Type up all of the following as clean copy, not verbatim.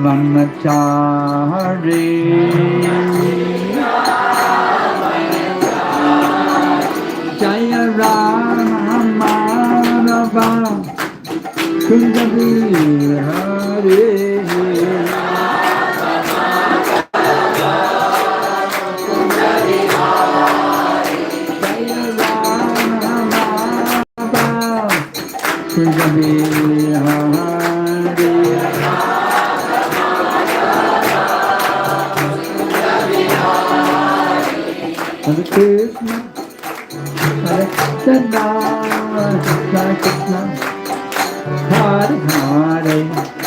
Brahmachari Jaya Rama Madhava Kunjabi Hare Jaya Rama Madhava Kunjabi Hare Hare Krishna, Hare Krishna, Krishna Krishna, Hare Hare,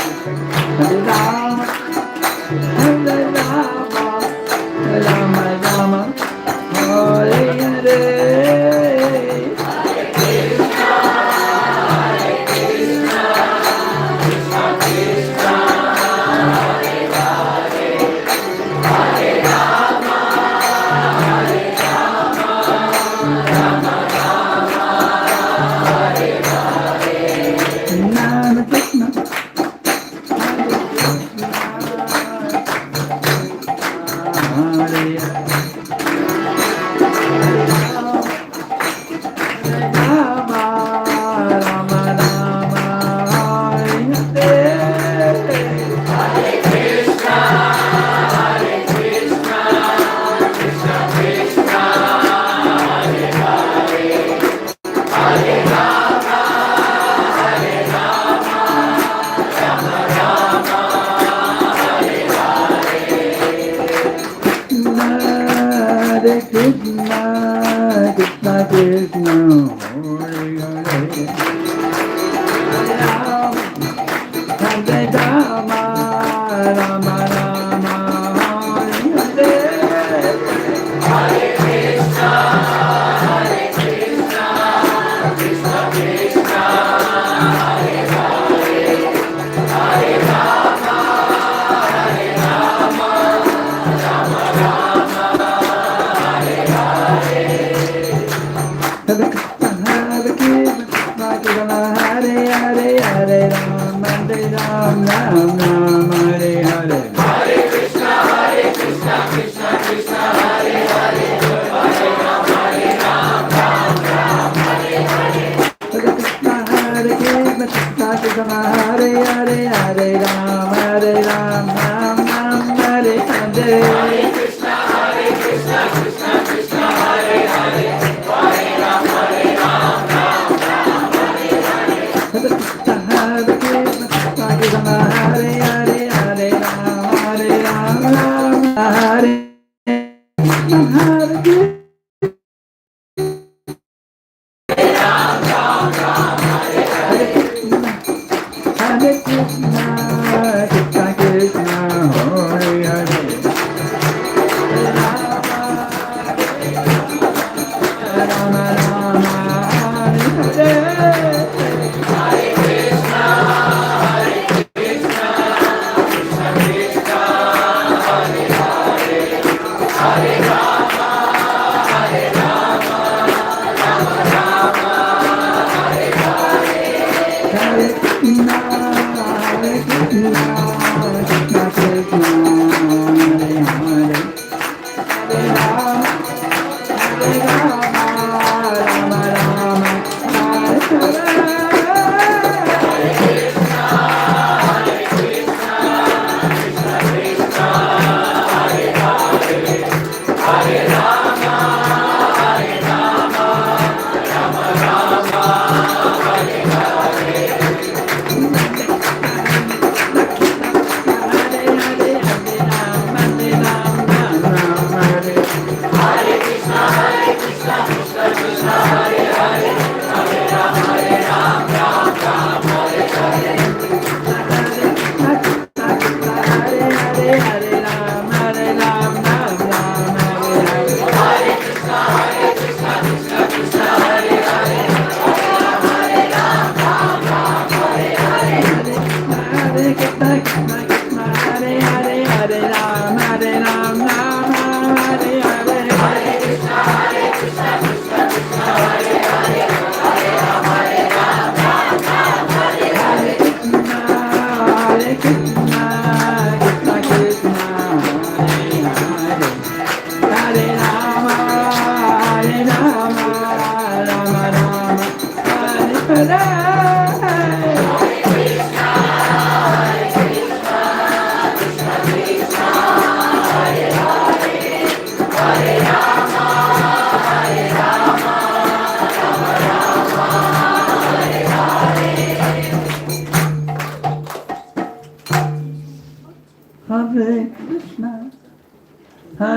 Hare Rama, Hare Rama, Rama Rama, Hare Hare.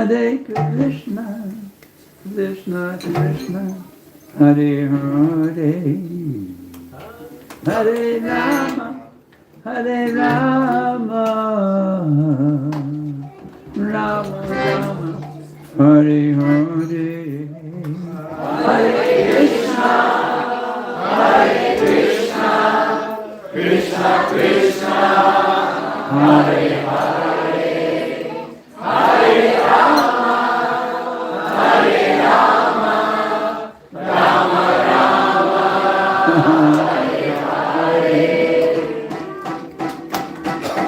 Hare Krishna, Krishna Krishna, Hare Hare, Hare Rama, Hare Rama, Rama Rama, Hare Hare, Hare Krishna, Hare Krishna, Krishna Krishna, Hare Hare, Hare Rama, Hare Rama, Rama Rama, Hare Hare.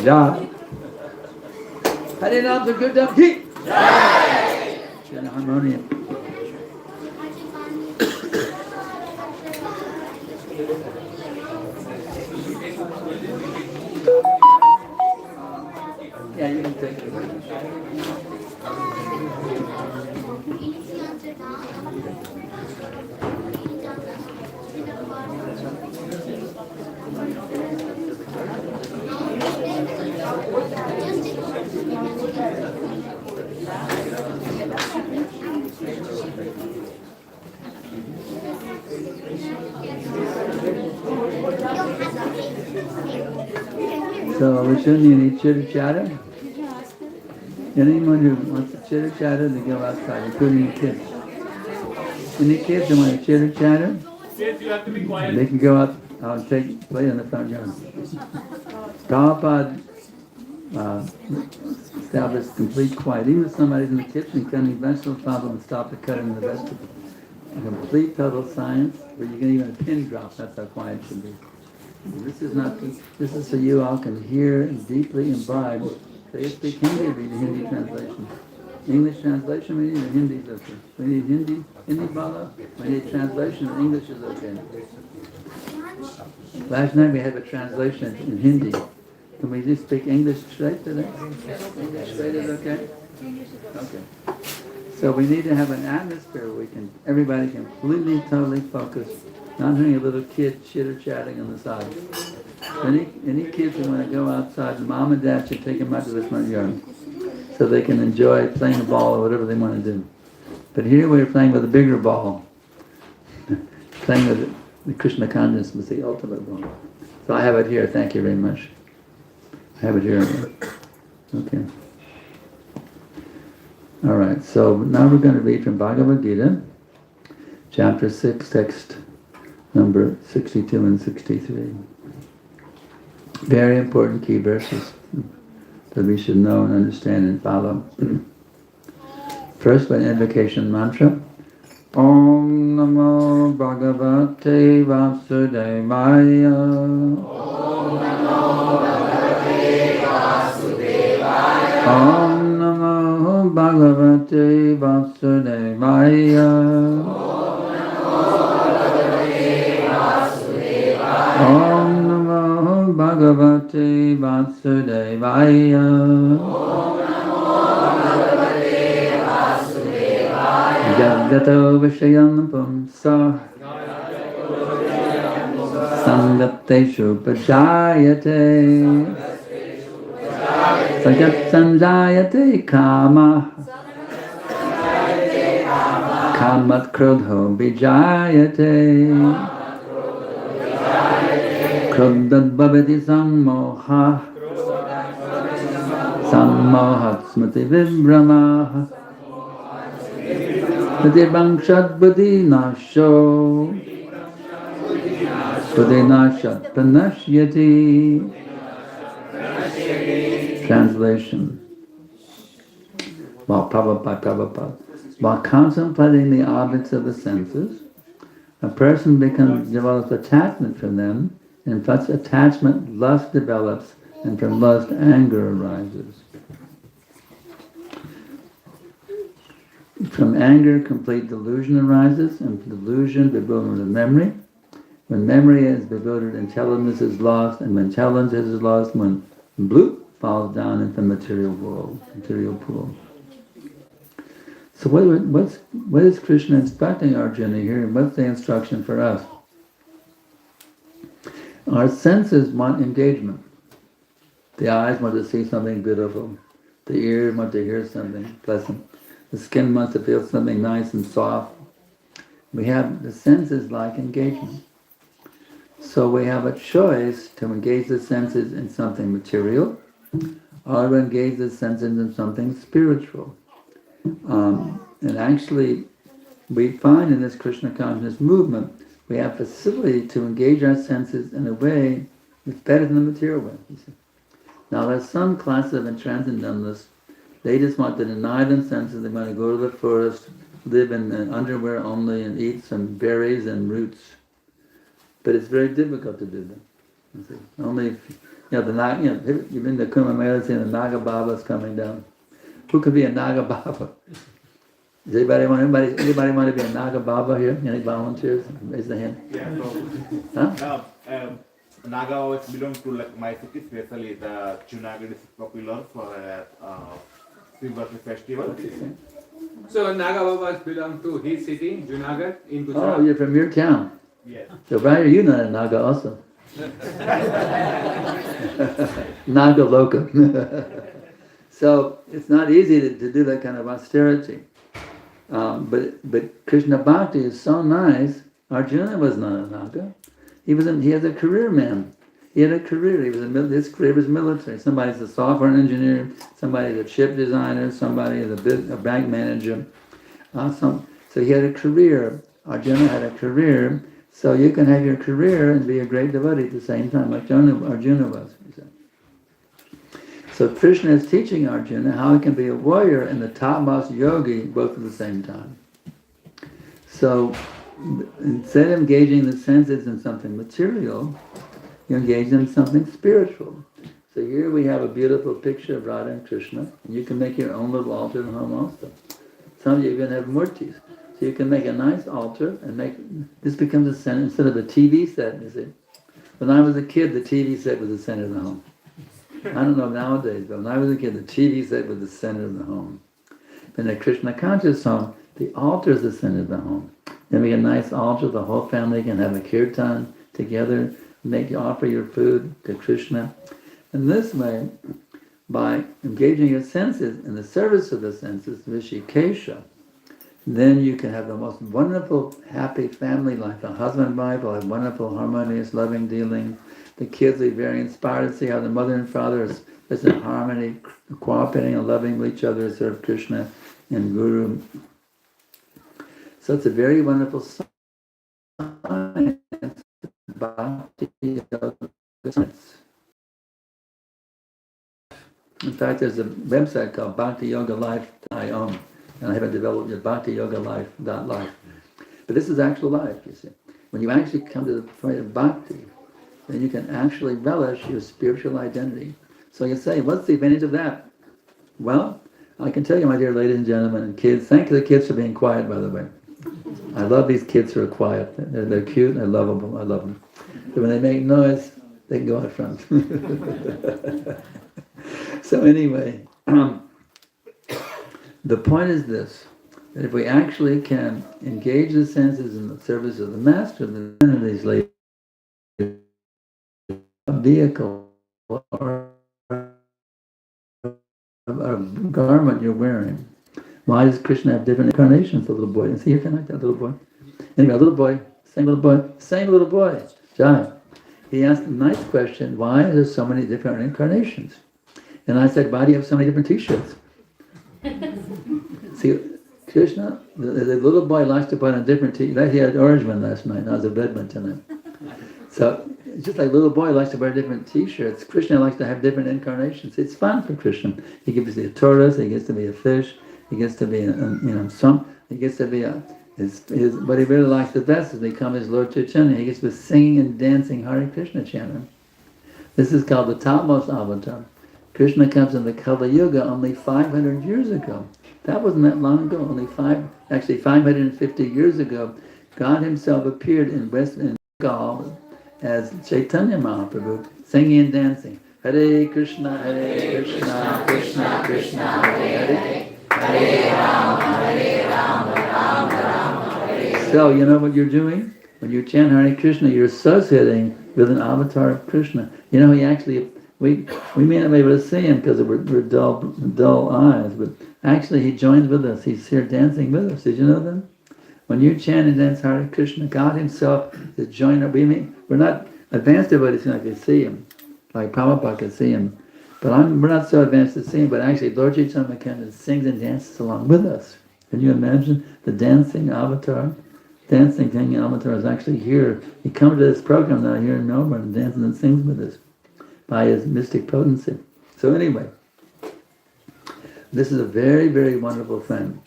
Jai. Hare Ram Sankirtan ki. Jai. Share harmonium. Yeah, you can take it. So, Vishnu, you need chitter-chatter? Anyone who wants to chitter-chatter, they go outside, including the kids. Any kids who want to chitter-chatter? Kids, you have to be quiet. They can go out and play in the front yard. Prabhupada established complete quiet. Even if somebody's in the kitchen cutting vegetables, Prabhupada would stop to cut in the vegetables. A complete total science where you can even a pin drop, that's how quiet it should be. This is so you all can hear and deeply imbibe. So you speak Hindi, read the Hindi translation. English translation, we need a Hindi is okay. We need Hindi Bala, we need translation, English is okay. Last night we had a translation in Hindi. Can we just speak English straight to that? English straight is okay? Okay. So we need to have an atmosphere where everybody can completely, totally focus, not having a little kid chitter-chatting on the side. Any kids who want to go outside, mom and dad should take them out to the front yard so they can enjoy playing a ball or whatever they want to do. But here we're playing with a bigger ball. Playing with the Krishna consciousness was the ultimate ball. So I have it here, thank you very much. I have it here. Okay. All right, so now we're going to read from Bhagavad Gita, chapter 6, text number 62 and 63. Very important key verses that we should know and understand and follow. First, by invocation mantra. Om Namo Bhagavate Vasudevaya. Om Namo Bhagavate Vasudevaya. Om Namo Bhagavate Vasudevaya. Om Namo Bhagavate Vasudevaya. Jagato Vishayam Pumsa Sangateshu pajayate Sagat sanjayate kama Kamat krodho vijayate Krodad bhavati sammoha Sammohat smriti vibhramaha Pratibangshad buddhi nasho Buddhi nashat pranashyati. Translation. Prabhupada. While contemplating the objects of the senses, a person develops attachment from them, and such attachment lust develops, and from lust anger arises. From anger complete delusion arises, and from delusion bewilderment of memory. When memory is bewildered, intelligence is lost, and when intelligence is lost, when bloop falls down into the material world, material pool. So what is Krishna instructing Arjuna here, and what's the instruction for us? Our senses want engagement. The eyes want to see something beautiful. The ears want to hear something pleasant. The skin wants to feel something nice and soft. We have the senses like engagement. So we have a choice to engage the senses in something material, or to engage the senses in something spiritual. And actually, we find in this Krishna consciousness movement, we have facility to engage our senses in a way that's better than the material way. You see. Now there's some class of transcendentalists, they just want to deny them senses, they want to go to the forest, live in underwear only, and eat some berries and roots. But it's very difficult to do that. You see. Only if, you've been to Kumbh Mela, seeing the Naga Babas coming down. Who could be a Naga Baba? Does anybody want to be a Naga Baba here? Any volunteers? Raise the hand. Yeah, so, Naga always belong to like my city, especially the Junagadh is popular for Shivratri festival. So Naga Babas belong to his city, Junagadh, in Gujarat. Oh, you're from your town. Yes. So why are you not a Naga also? Naga Loka. So it's not easy to do that kind of austerity. But Krishna Bhakti is so nice. Arjuna was not a Naga. He has a career man. He had a career. His career was military. Somebody's a software engineer. Somebody's a chip designer. Somebody is a bank manager. So he had a career. Arjuna had a career. So you can have your career and be a great devotee at the same time, like Arjuna was. So Krishna is teaching Arjuna how he can be a warrior and the topmost yogi both at the same time. So instead of engaging the senses in something material, you engage them in something spiritual. So here we have a beautiful picture of Radha and Krishna, and you can make your own little altar at home also. Some of you even have murtis. So you can make a nice altar and this becomes a center instead of a TV set, you see. When I was a kid, the TV set was the center of the home. I don't know nowadays, but when I was a kid, the TV set was the center of the home. In a Krishna conscious home, the altar is the center of the home. Then we get a nice altar, the whole family can have a kirtan together, offer your food to Krishna. And this way, by engaging your senses in the service of the senses, Rishikesha, then you can have the most wonderful, happy family life. The husband and wife will have wonderful, harmonious, loving dealings. The kids will be very inspired to see how the mother and father is in harmony, cooperating and loving with each other to serve Krishna and Guru. So it's a very wonderful science, bhakti yoga science. In fact, there's a website called Bhakti Yoga Life.com, and I haven't developed yet, bhaktiyoga.life. But this is actual life, you see. When you actually come to the point of bhakti, then you can actually relish your spiritual identity. So you say, what's the advantage of that? Well, I can tell you, my dear ladies and gentlemen and kids, thank you the kids for being quiet, by the way. I love these kids who are quiet. They're cute, I love them. But when they make noise, they can go out front. So anyway, the point is this, that if we actually can engage the senses in the service of the Master, then these ladies vehicle or a garment you're wearing. Why does Krishna have different incarnations, the little boy? And see, you can like that little boy. Anyway, a little boy, same little boy, same little boy. Jai. He asked a nice question, why are there so many different incarnations? And I said, why do you have so many different t-shirts? See, Krishna, the little boy likes to put on a different t-shirt. He had an orange one last night, and I was a red one tonight. So, just like little boy likes to wear different t-shirts, Krishna likes to have different incarnations. It's fun for Krishna. He gets to be a tortoise, he gets to be a fish, he gets to be he gets to be what he really likes the best is become his Lord Chaitanya. He gets to be singing and dancing Hare Krishna chanting. This is called the topmost avatar. Krishna comes in the Kali Yuga only 500 years ago. That wasn't that long ago, 550 years ago. God himself appeared in West Bengal as Chaitanya Mahaprabhu, singing and dancing. Hare Krishna, Krishna Krishna, Hare Hare Rama, Rama, Hare. So, you know what you're doing? When you chant Hare Krishna, you're associating with an avatar of Krishna. You know, he actually, we may not be able to see him because we're dull eyes, but actually he joins with us. He's here dancing with us. Did you know that? When you chant and dance Hare Krishna, God himself is joining up. We're not advanced devotees who can see him, like Prabhupada can see him. But we're not so advanced to see him, but actually Lord Chaitanya Mahaprabhu sings and dances along with us. Can you imagine the dancing avatar? Dancing King Avatar is actually here. He comes to this program now here in Melbourne and dances and sings with us by his mystic potency. So anyway, this is a very, very wonderful thing.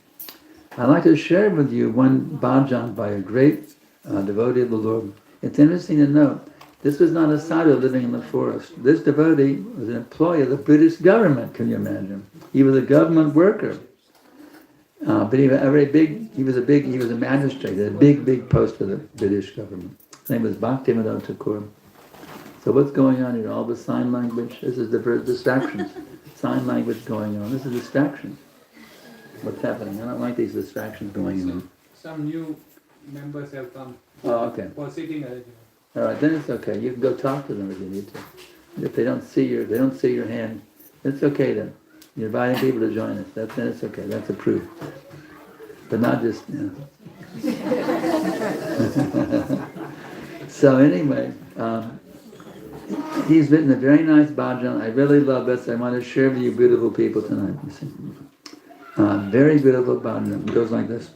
I'd like to share with you one bhajan by a great devotee of the Lord. It's interesting to note, this was not a sadhu living in the forest. This devotee was an employee of the British government, can you imagine? He was a government worker. But he was a magistrate, a big post for the British government. His name was Bhaktivinoda Thakur. So what's going on here? All the sign language, this is the distractions. Sign language going on, this is distractions. What's happening? I don't like these distractions going on. Some new members have come. Oh, okay. For sitting arrangement. All right, then it's okay. You can go talk to them if you need to. If they don't see your hand, it's okay then. You're inviting people to join us. Then it's okay. That's approved. But not just, So anyway, he's written a very nice bhajan. I really love this. I want to share with you beautiful people tonight. You see. Very beautiful bhajan. It goes like this.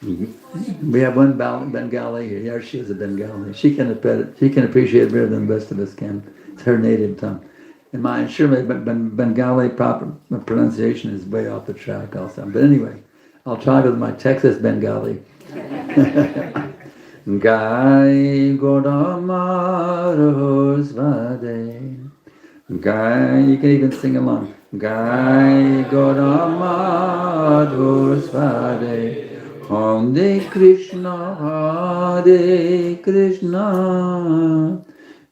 We have one Bengali here. Yeah, she is a Bengali. She can appreciate it better than the rest of us can. It's her native tongue. And I'm sure my Bengali proper pronunciation is way off the track also. But anyway, I'll try with my Texas Bengali. Gai Godamaros Vade. Gai, you can even sing along. Gai Godamaros Vade. Hare Krishna, Hare Krishna.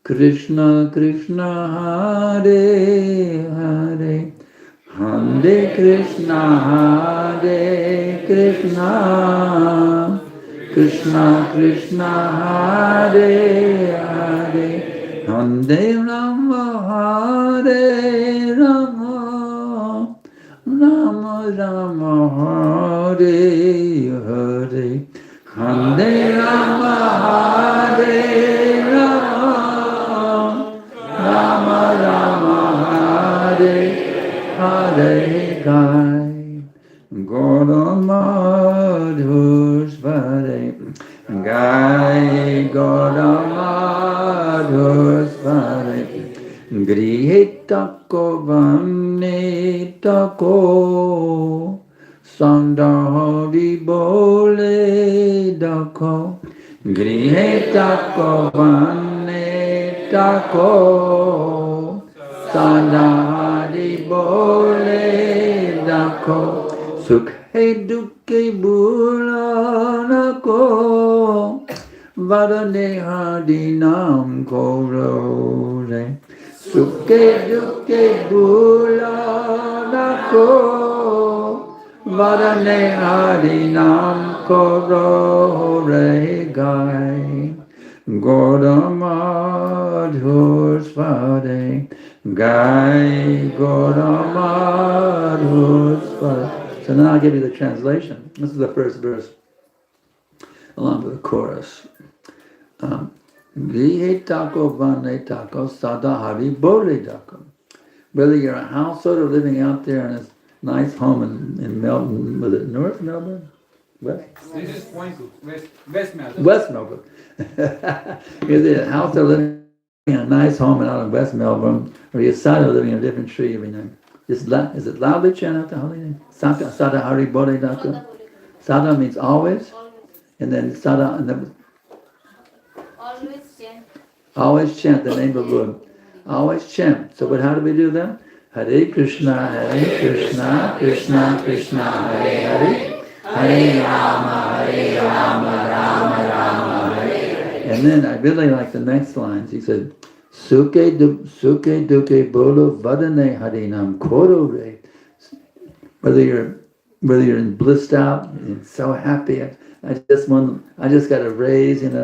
Krishna Krishna Hare Hare Hare Krishna Hare Krishna Krishna Krishna Hare Hare Hare Rama Hare Rama Rama Rama Hare Hare Hare Rama Hare Rama Rama Rama Hare Hare Gai Gaudamadhusvare Gai Gaudamadhusvare Grihitako Vanitako Sandhari Bole Dako Grihitako Vanitako Sandhari Bole Dako Sukhe Dukhe Bulanako Varane Hadinam Korore Sukhe Dukhe Bulanako Varane Hadinam Korore Gai Godamadhur Svade Gai Godamadhur Svade. So now I'll give you the translation. This is the first verse along with the chorus. Grihe tako vane tako sada hari bole tako. Whether you're a householder living out there in a nice home in Melbourne, was it North Melbourne? West? This is point two, West Melbourne. West Melbourne. You're a householder living in a nice home out in West Melbourne, or you're sada living in a different tree every night. Is it loudly chant out the holy name? Sada hari bole tako. Sada means always, and then sada, and then always chant the name of the Lord. Always chant. So, but how do we do them? Hare Krishna, Krishna Krishna, Hare Hare, Hare Rama, Rama Rama, Hare. And then I really like the next lines. He said, Suke duke bolo vadane harinam koro re. Whether you're blissed out, you're so happy. I just got a raise, and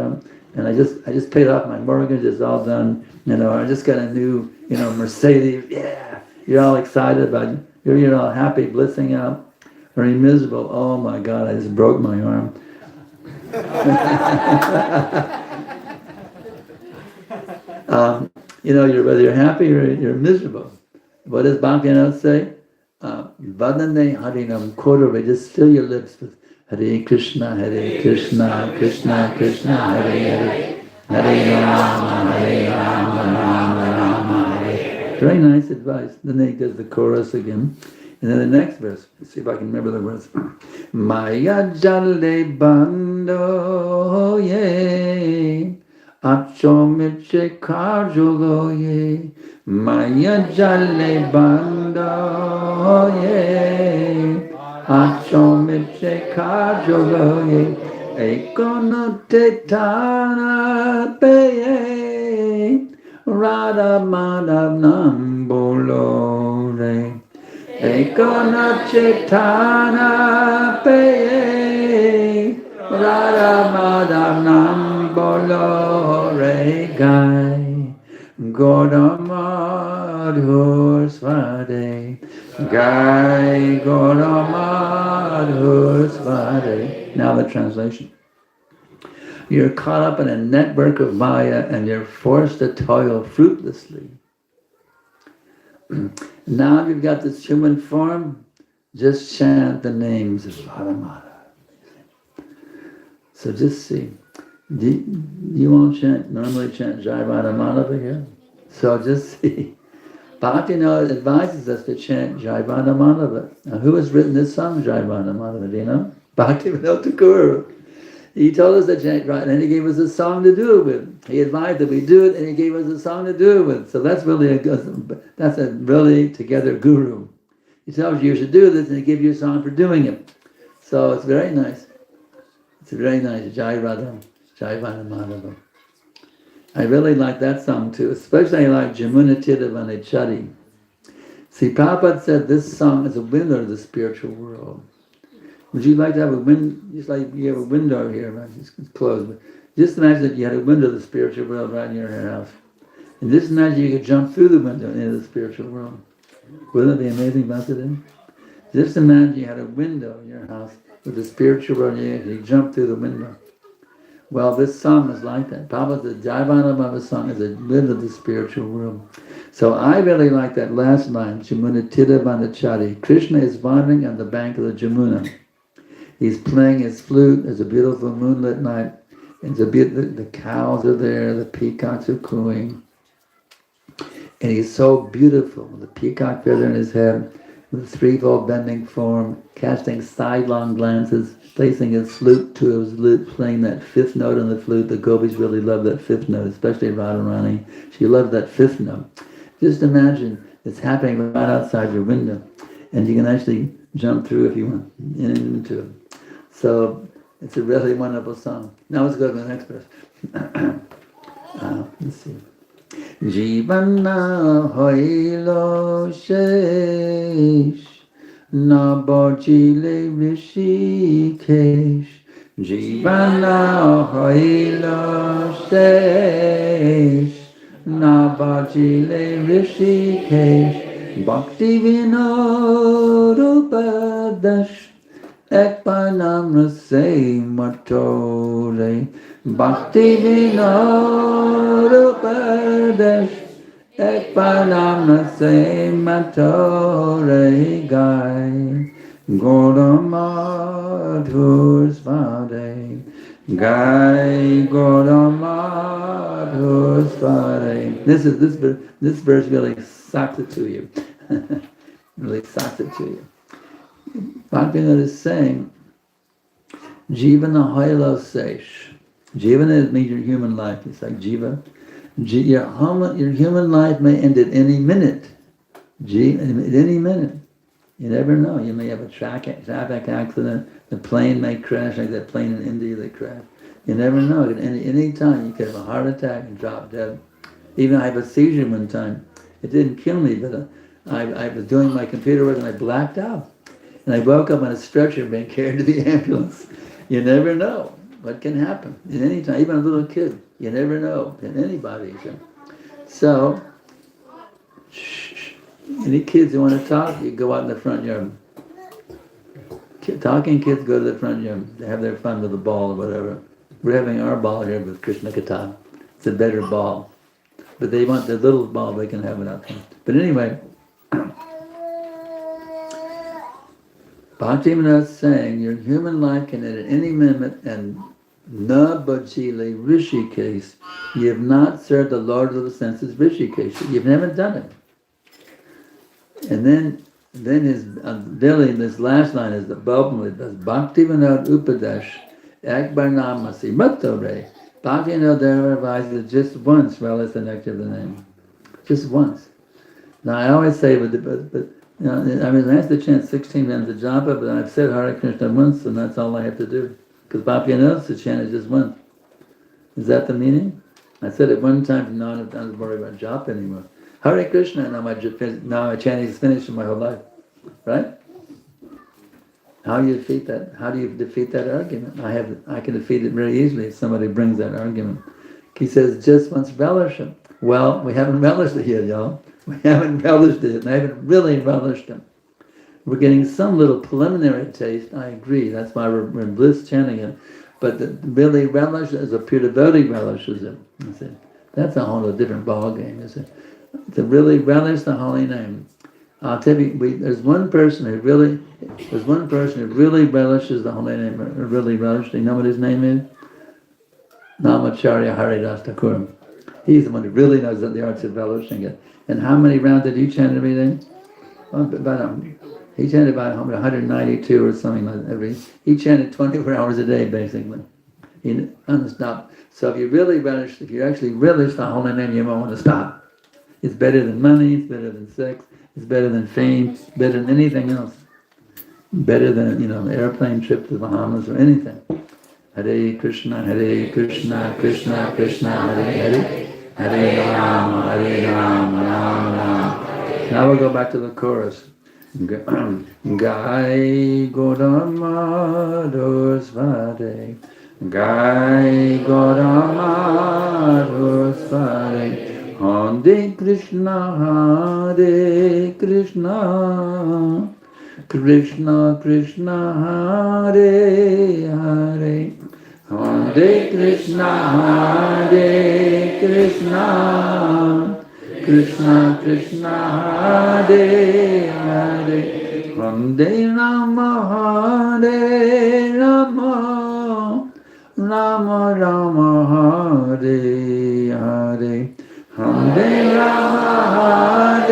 I just paid off my mortgage. It's all done. I just got a new, Mercedes. Yeah, you're all excited about it. You're all happy, blissing out. Or you're miserable. Oh my God, I just broke my arm. Whether you're happy or you're miserable. What does Bhaktivinoda say? Vadane harinam kodore. Just fill your lips with Hare Krishna, Krishna Krishna, Hare Hare, Hare Rama, Rama, Hare. Very nice advice. Then he does the chorus again. And then the next verse, let's see if I can remember the words. Maya jale bando ye, achomiche kajulo ye. Maya jale bando ye, achomiche kajulo ye. Ekono tetana peye, radha madhav nambolo re. Ekona chetana peye, radha madhav nambolo re gai, godamadhur svade, gai godamadhur svade. Now the translation. You're caught up in a network of Maya and you're forced to toil fruitlessly. Now you've got this human form, just chant the names of Radha. So just see. You won't normally chant Jai Radha Madhava here? So just see. Bhaktivinoda advises us to chant Jai Radha Madhava. Now who has written this song, Jai Radha Madhava? Do you know? Bhaktivinoda Thakur. He told us to chant right, and he gave us a song to do it with. He advised that we do it, and he gave us a song to do it with. So that's really that's a really together guru. He tells you should do this, and he gives you a song for doing it. So it's very nice. It's very nice. Jai Radha Madhava. I really like that song too, especially I like Jamuna Tidavanechari. See, Prabhupada said this song is a window to the spiritual world. Would you like to have a window, just like you have a window here, right? It's closed, but just imagine that you had a window to the spiritual world right in your house. And just imagine you could jump through the window into the spiritual world. Wouldn't it be amazing, Bhakti? Just imagine you had a window in your house with the spiritual world and you jump through the window. Well, this song is like that. Prabhupada, the Jayavana Bhava song is a window to the spiritual world. So I really like that last line, Jamuna Tidavanechari. Krishna is wandering on the bank of the Jamuna. He's playing his flute. There's a beautiful moonlit night. The cows are there. The peacocks are cooing. And he's so beautiful. The peacock feather in his head, with a threefold bending form, casting sidelong glances, placing his flute to his lute, playing that fifth note on the flute. The gopis really love that fifth note, especially Radharani. She loved that fifth note. Just imagine it's happening right outside your window. And you can actually jump through if you want into it. So it's a really wonderful song. Now let's go to the next verse. Let's see. Jivana hoilo shesh na bojile rishikesh Jivana hoila shesh, na bhajile rishikesh, bhakti vinodupadash, ekpanam rase matore, bhakti vinodupadash, ekpanam rase matore gai. Gaudamadhur Svade, Gai Gaudamadhur Svade. This verse really sucks it to you. Really sucks it to you. Bhaktivinoda is saying, Jivana Haila Sesh. Jivana means your human life. It's like Jiva. Your human life may end at any minute. At any minute. You never know. You may have a traffic accident. The plane may crash, like that plane in India that crashed. You never know. At any time, you could have a heart attack and drop dead. Even I have a seizure one time. It didn't kill me, but I was doing my computer work and I blacked out. And I woke up on a stretcher being carried to the ambulance. You never know what can happen at any time. Even a little kid. You never know. And anybody. So any kids who want to talk, you go out in the front yard. Talking kids go to the front yard. They have their fun with the ball or whatever. We're having our ball here with Krishna Kata. It's a better ball. But they want the little ball, they can have it out there. But anyway, Bhaktivinoda is saying your human life can end at any minute, and na bhajile rishikesh. You have not served the Lord of the senses rishikesh. You haven't done it. And then his Billy, this last line is the Bhaktivinoda does Bhaktivinoda Upadash Akbar Namasi Matore. Bhaktivinoda there revises just once, relish the nectar of the name. Just once. Now I always say, but I mean, I have to chant 16 times the japa, but I've said Hare Krishna once, and that's all I have to do. Because Bhaktivinoda to chant it just once. Is that the meaning? I said it one time, and now I don't worry about japa anymore. Hare Krishna, now my chanting is finished in my whole life. Right? How do you defeat that? How do you defeat that argument? I can defeat it very easily if somebody brings that argument. He says, just once relish it. Well, we haven't relished it yet, y'all. We haven't relished it, and I haven't really relished it. We're getting some little preliminary taste, I agree. That's why we're in bliss chanting it. But the really relish as a pure devotee relishes it. That's a whole different ball game, isn't it? To really relish the holy name. I'll tell you, there's one person who really relishes the holy name, or really relishes. Do you know what his name is? Namacharya Haridas Thakur. He's the one who really knows the arts of relishing it. And how many rounds did he chant every day? He chanted about 192 or something like that. He chanted 24 hours a day, basically. He non-stop. So if you actually relish the holy name, you won't want to stop. It's better than money, it's better than sex, it's better than fame, it's better than anything else. Better than, an airplane trip to the Bahamas or anything. Hare Krishna, Krishna Krishna, Hare Hare, Hare Rama, Rama Rama. Now we'll go back to the chorus. Gai Gaudamadhur Svade, Gai Gaudamadhur Svade. Hare Krishna, Krishna Krishna, Hare Hare, Hare Krishna, Krishna Krishna, Hare Hare, Hare Rama, Rama Rama, Hare Hare. Hare Rama,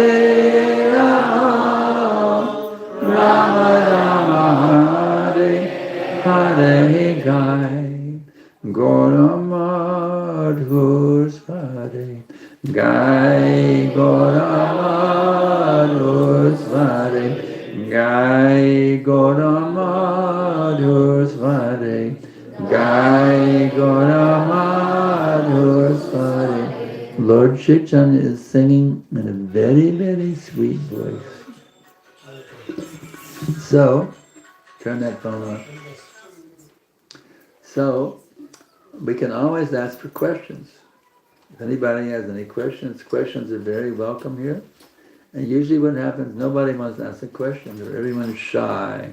Rama Rama, Hare Hare. Gai Gaudamadhur Svade, Gai Gaudamadhur Svade, Gai Gaudamadhur Svade, Gai Gaudamadhur Svade. Lord Chaitanya is singing in a very, very sweet voice. So, turn that phone off. So we can always ask for questions. If anybody has any questions, questions are very welcome here. And usually what happens, nobody wants to ask a question, or everyone's shy.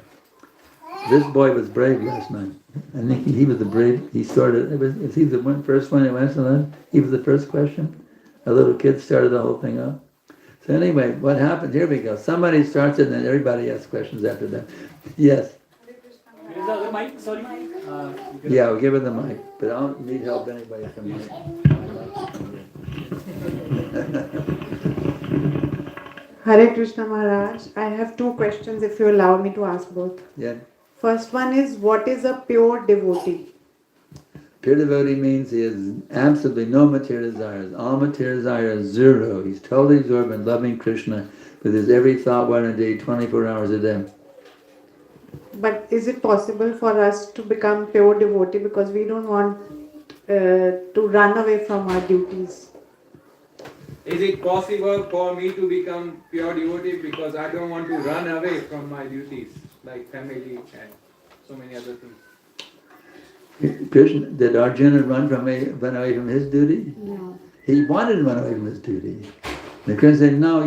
This boy was brave last night. I think he was the brave. He started. Is he the first one who answered that? He was the first question. A little kid started the whole thing up. So anyway, what happened? Here we go. Somebody starts it, and then everybody asks questions after that. Yes. Is the other mic? Sorry. Yeah, we'll give her the mic, but I don't need help anybody from mic. Hare Krishna Maharaj, I have two questions if you allow me to ask both. Yeah. First one is, what is a pure devotee? Pure devotee means he has absolutely no material desires. All material desire is zero. He's totally absorbed in loving Krishna with his every thought, word and deed, 24 hours a day. But is it possible for us to become pure devotee because we don't want to run away from our duties? Is it possible for me to become pure devotee because I don't want to run away from my duties, like family and so many other things? Krishna, did Arjuna run away from his duty? No. He wanted to run away from his duty. And Krishna said, no,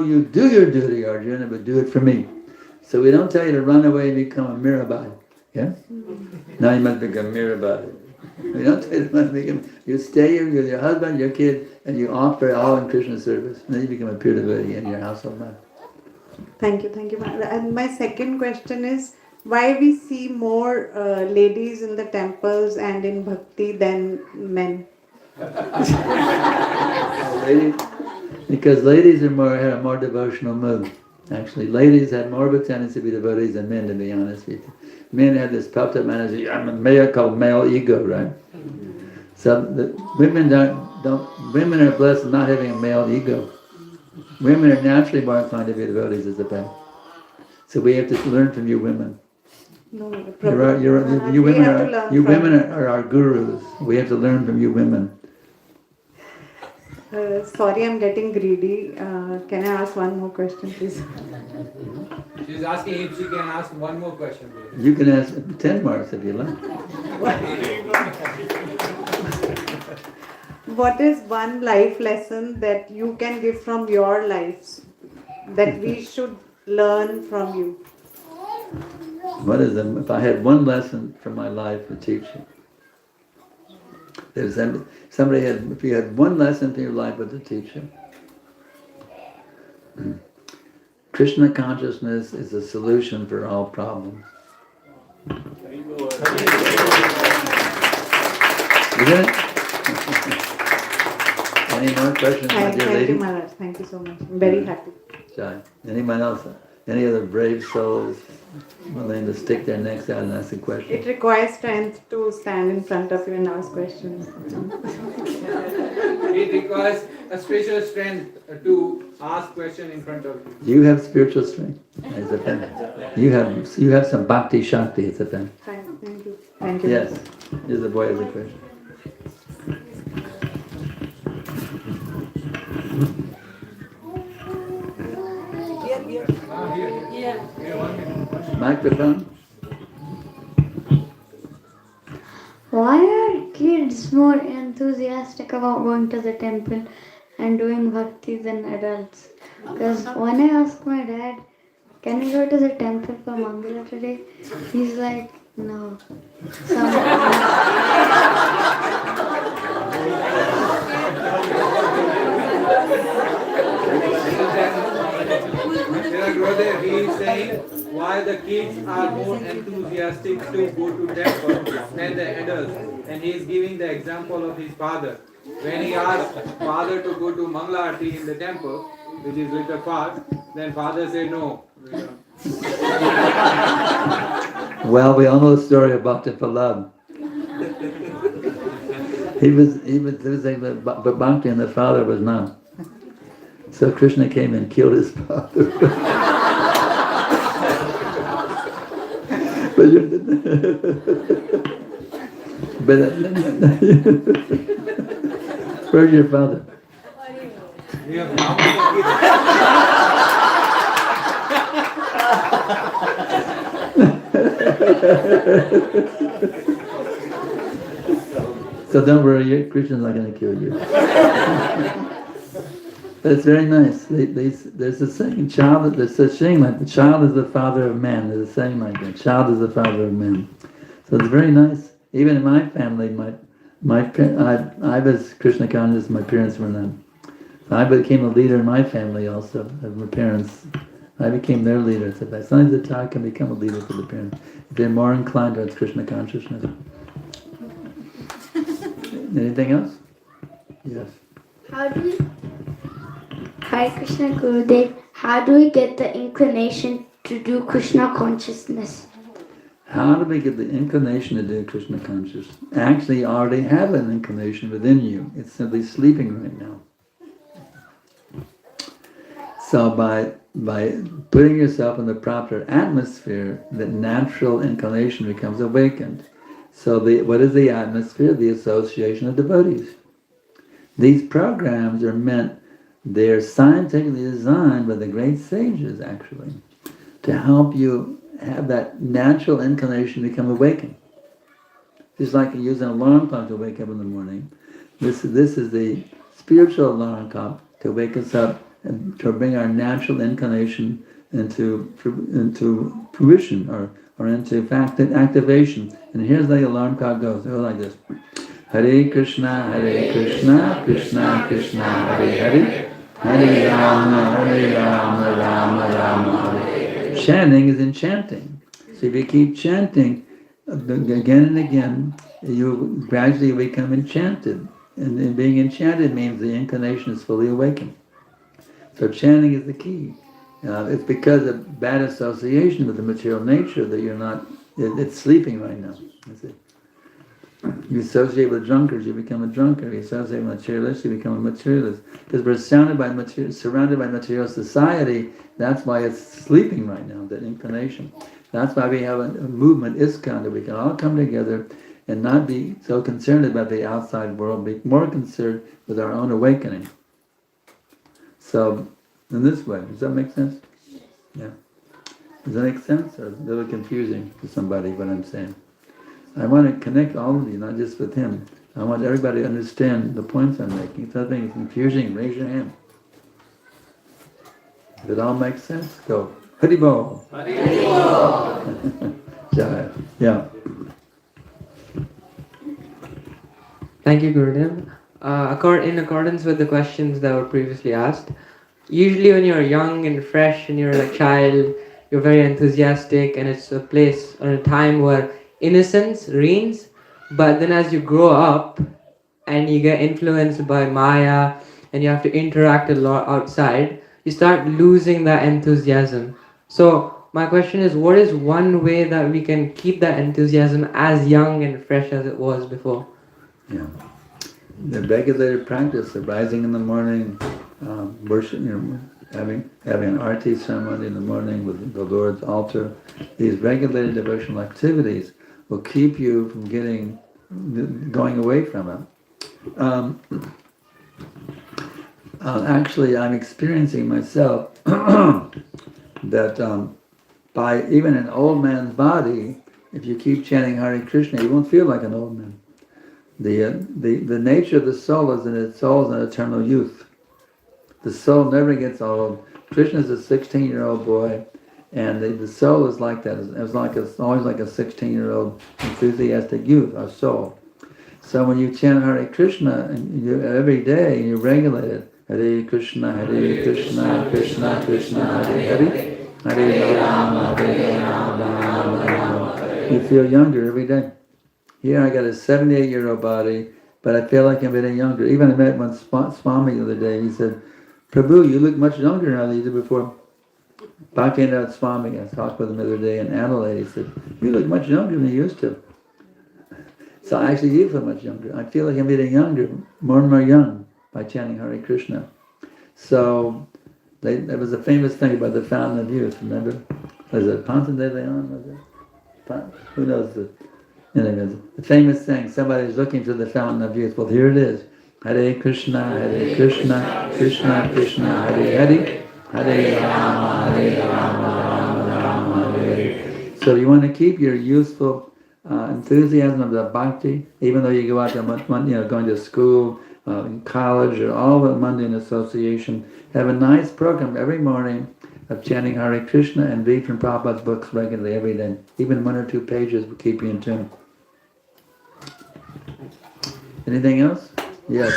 you do your duty, Arjuna, but do it for me. So we don't tell you to run away and become a Mirabai. Yeah? Now you must become Mirabai. We don't tell you to run away and become... You stay here with your husband, your kid, and you offer all in Krishna's service. And then you become a pure devotee in your household life. Thank you. And my second question is, why we see more ladies in the temples and in bhakti than men? Ladies, because ladies have a more devotional mood. Actually, ladies have more of a tendency to be devotees than men, to be honest with you. Men have this puffed up energy. I'm a male, called male ego, right? So the women women are blessed not having a male ego. Women are naturally more inclined to be devotees as a man. So we have to learn from you women. No, You women are our gurus. We have to learn from you women. Sorry, I'm getting greedy. Can I ask one more question, please? She's asking if she can ask one more question. You can ask 10 marks if you like. What is one life lesson that you can give from your lives that we should learn from you? What is them? If I had one lesson from my life to teach you, if you had one lesson from your life to teach you, Krishna consciousness is a solution for all problems. Isn't it? Any more questions, my dear lady? Thank you, Maharaj. Thank you so much. I'm very happy. Jai. Anyone else? Any other brave souls willing to stick their necks out and ask a question? It requires strength to stand in front of you and ask questions. It requires a special strength to ask question in front of you. You have spiritual strength. It's a pen. You have some bhakti shakti. It's a pen. Thank you. Thank you. Yes. Here's the boy has a question. Microphone. Why are kids more enthusiastic about going to the temple and doing bhakti than adults? Because when I ask my dad, can we go to the temple for Mangala today? He's like, no. He is saying why the kids are more enthusiastic to go to temple than the adults. And he is giving the example of his father. When he asked father to go to Mangala Aarti in the temple, which is with the fast, then father said no. Well, we all know the story about the Pallab. He was saying that Bhakti and the father was not. So Krishna came and killed his father. Where's your father? So don't worry, Krishna's not going to kill you. But it's very nice. There's a saying, there's a saying like the child is the father of man. There's a saying like that, child is the father of man. So it's very nice. Even in my family, I was Krishna conscious, my parents were not. I became a leader in my family also, of my parents. I became their leader. So sometimes the child can become a leader for the parents. If they're more inclined towards Krishna consciousness. Anything else? Yes. Hare Krishna Gurudev, how do we get the inclination to do Krishna consciousness? How do we get the inclination to do Krishna consciousness? Actually, you already have an inclination within you. It's simply sleeping right now. So by putting yourself in the proper atmosphere, the natural inclination becomes awakened. So what is the atmosphere? The association of devotees. These programs are they're scientifically designed by the great sages, actually, to help you have that natural inclination become awakened. Just like you use an alarm clock to wake up in the morning. This is the spiritual alarm clock to wake us up and to bring our natural inclination into fruition or into activation. And here's the alarm clock goes. It goes like this. Hare Krishna, Krishna Krishna, Hare Hare, Hare Rama, Rama Rama, Hare. Chanting is enchanting. So if you keep chanting again and again, you gradually become enchanted. And being enchanted means the inclination is fully awakened. So chanting is the key. It's because of bad association with the material nature that you're not, it's sleeping right now. That's it. You associate with drunkards, you become a drunkard. You associate with materialists, you become a materialist. Because we're surrounded by material society, that's why it's sleeping right now, that inclination. That's why we have a movement, iskcon, that we can all come together and not be so concerned about the outside world, be more concerned with our own awakening. So, in this way, does that make sense? Yeah. Does that make sense? Or is it a little confusing to somebody what I'm saying? I want to connect all of you, not just with him. I want everybody to understand the points I'm making. If something is confusing, raise your hand. If it all makes sense, go. Haribol. Haribol. Yeah. Thank you, Gurudev. In accordance with the questions that were previously asked, usually when you're young and fresh and you're a child, you're very enthusiastic, and it's a place or a time where innocence reigns. But then as you grow up and you get influenced by Maya and you have to interact a lot outside, you start losing that enthusiasm. So my question is, what is one way that we can keep that enthusiasm as young and fresh as it was before? Yeah. The regulated practice of rising in the morning, worship, having an arti ceremony in the morning with the Lord's altar, these regulated devotional activities will keep you from going away from it. Actually, I'm experiencing myself that by even an old man's body, if you keep chanting Hare Krishna, you won't feel like an old man. The nature of the soul is an eternal youth. The soul never gets old. Krishna is a 16-year-old boy, and the soul is like that. It's always like a 16-year-old enthusiastic youth, our soul. So when you chant Hare Krishna every day, and you regulate it, Hare Krishna, Krishna Krishna, Hare Hare, Hare Rama, Rama Rama. You feel younger every day. Here I got a 78-year-old body, but I feel like I'm getting younger. Even I met one Swami the other day. He said, Prabhu, you look much younger now than you did before. Bhaktivinoda Swami, I talked with him the other day in Adelaide. He said, you look much younger than you used to. So I actually do feel much younger. I feel like I'm getting younger, more and more young, by chanting Hare Krishna. So there was a famous thing about the fountain of youth, remember? Was it Ponce de Leon? Was it? Who knows the... Anyways, the famous thing, somebody's looking for the fountain of youth. Well, here it is. Hare Krishna, Krishna Krishna, Hare Hare, Hare Rama, Rama Rama, Hare Hare. So you want to keep your youthful enthusiasm of the bhakti, even though you go out to going to school, in college, or all the mundane association, have a nice program every morning of chanting Hare Krishna and read from Prabhupada's books regularly every day. Even 1 or 2 pages will keep you in tune. Anything else? Yes.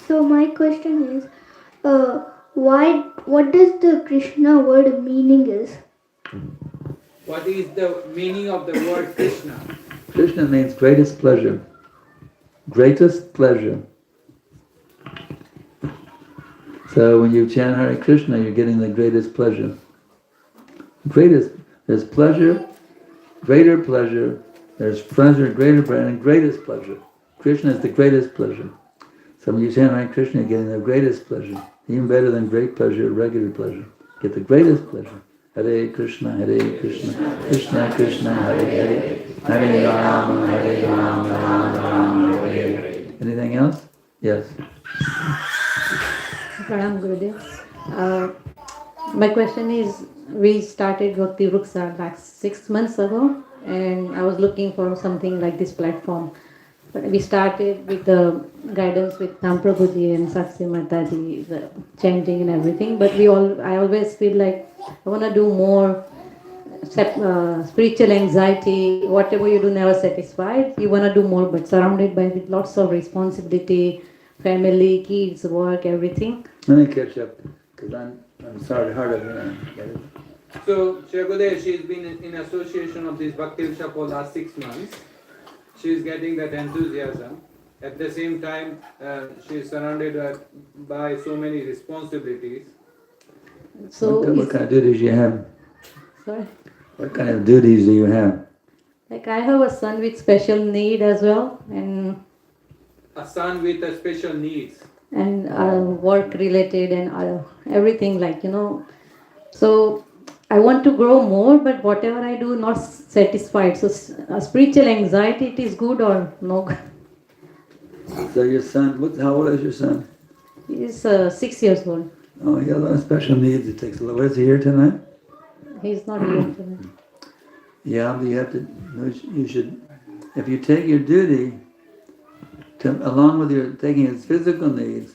So my question is, what does the Krishna word meaning is? What is the meaning of the word Krishna? Krishna means greatest pleasure. Greatest pleasure. So when you chant Hare Krishna, you're getting the greatest pleasure. There's pleasure, greater pleasure, there's pleasure, greater pleasure, and greatest pleasure. Krishna is the greatest pleasure. So when you chant Hare Krishna, you're getting the greatest pleasure. Even better than great pleasure, regular pleasure. Get the greatest pleasure. Hare Krishna, Krishna Krishna, Hare Hare, Hare Rama, Rama Rama, Hare Hare. Anything else? Yes. Pranam Gurudev. My question is, we started Bhakti Vruksa like 6 months ago, and I was looking for something like this platform. But we started with the guidance with Tam Prabhuji and Sakshi Mataji, the chanting and everything. But I always feel like I want to do more. Spiritual anxiety, whatever you do, never satisfied. You want to do more, but surrounded by with lots of responsibility, family, kids, work, everything. Let me catch up, because I'm sorry, hard of hearing. So, Shagode, she's been in association of this Bhakti Visha for last 6 months. She's getting that enthusiasm. At the same time, she's surrounded by so many responsibilities. So what kind of duties do you have? Sorry? What kind of duties do you have? Like I have a son with special need as well, and a son with a special needs. And work related and everything, So I want to grow more, but whatever I do, not satisfied. So spiritual anxiety, it is good or no? So your son, how old is your son? He is 6 years old. Oh, he has a lot of special needs. It takes a lot. Is he here tonight? He's not here tonight. Yeah, you should, if you take your duty, along with your taking his physical needs,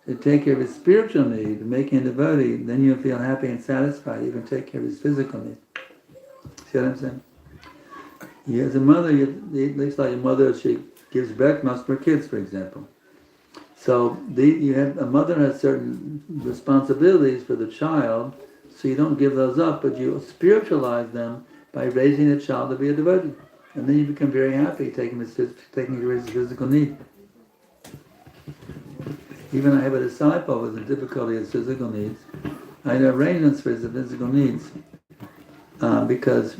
to take care of his spiritual need, making a devotee, then you'll feel happy and satisfied. You can take care of his physical need. See what I'm saying? You, as a mother, it looks like a mother, she gives breast milk for kids, for example. So a mother has certain responsibilities for the child, so you don't give those up, but you spiritualize them by raising the child to be a devotee. And then you become very happy taking care of his physical need. Even I have a disciple with a difficulty of physical needs. I had arrangements for his physical needs because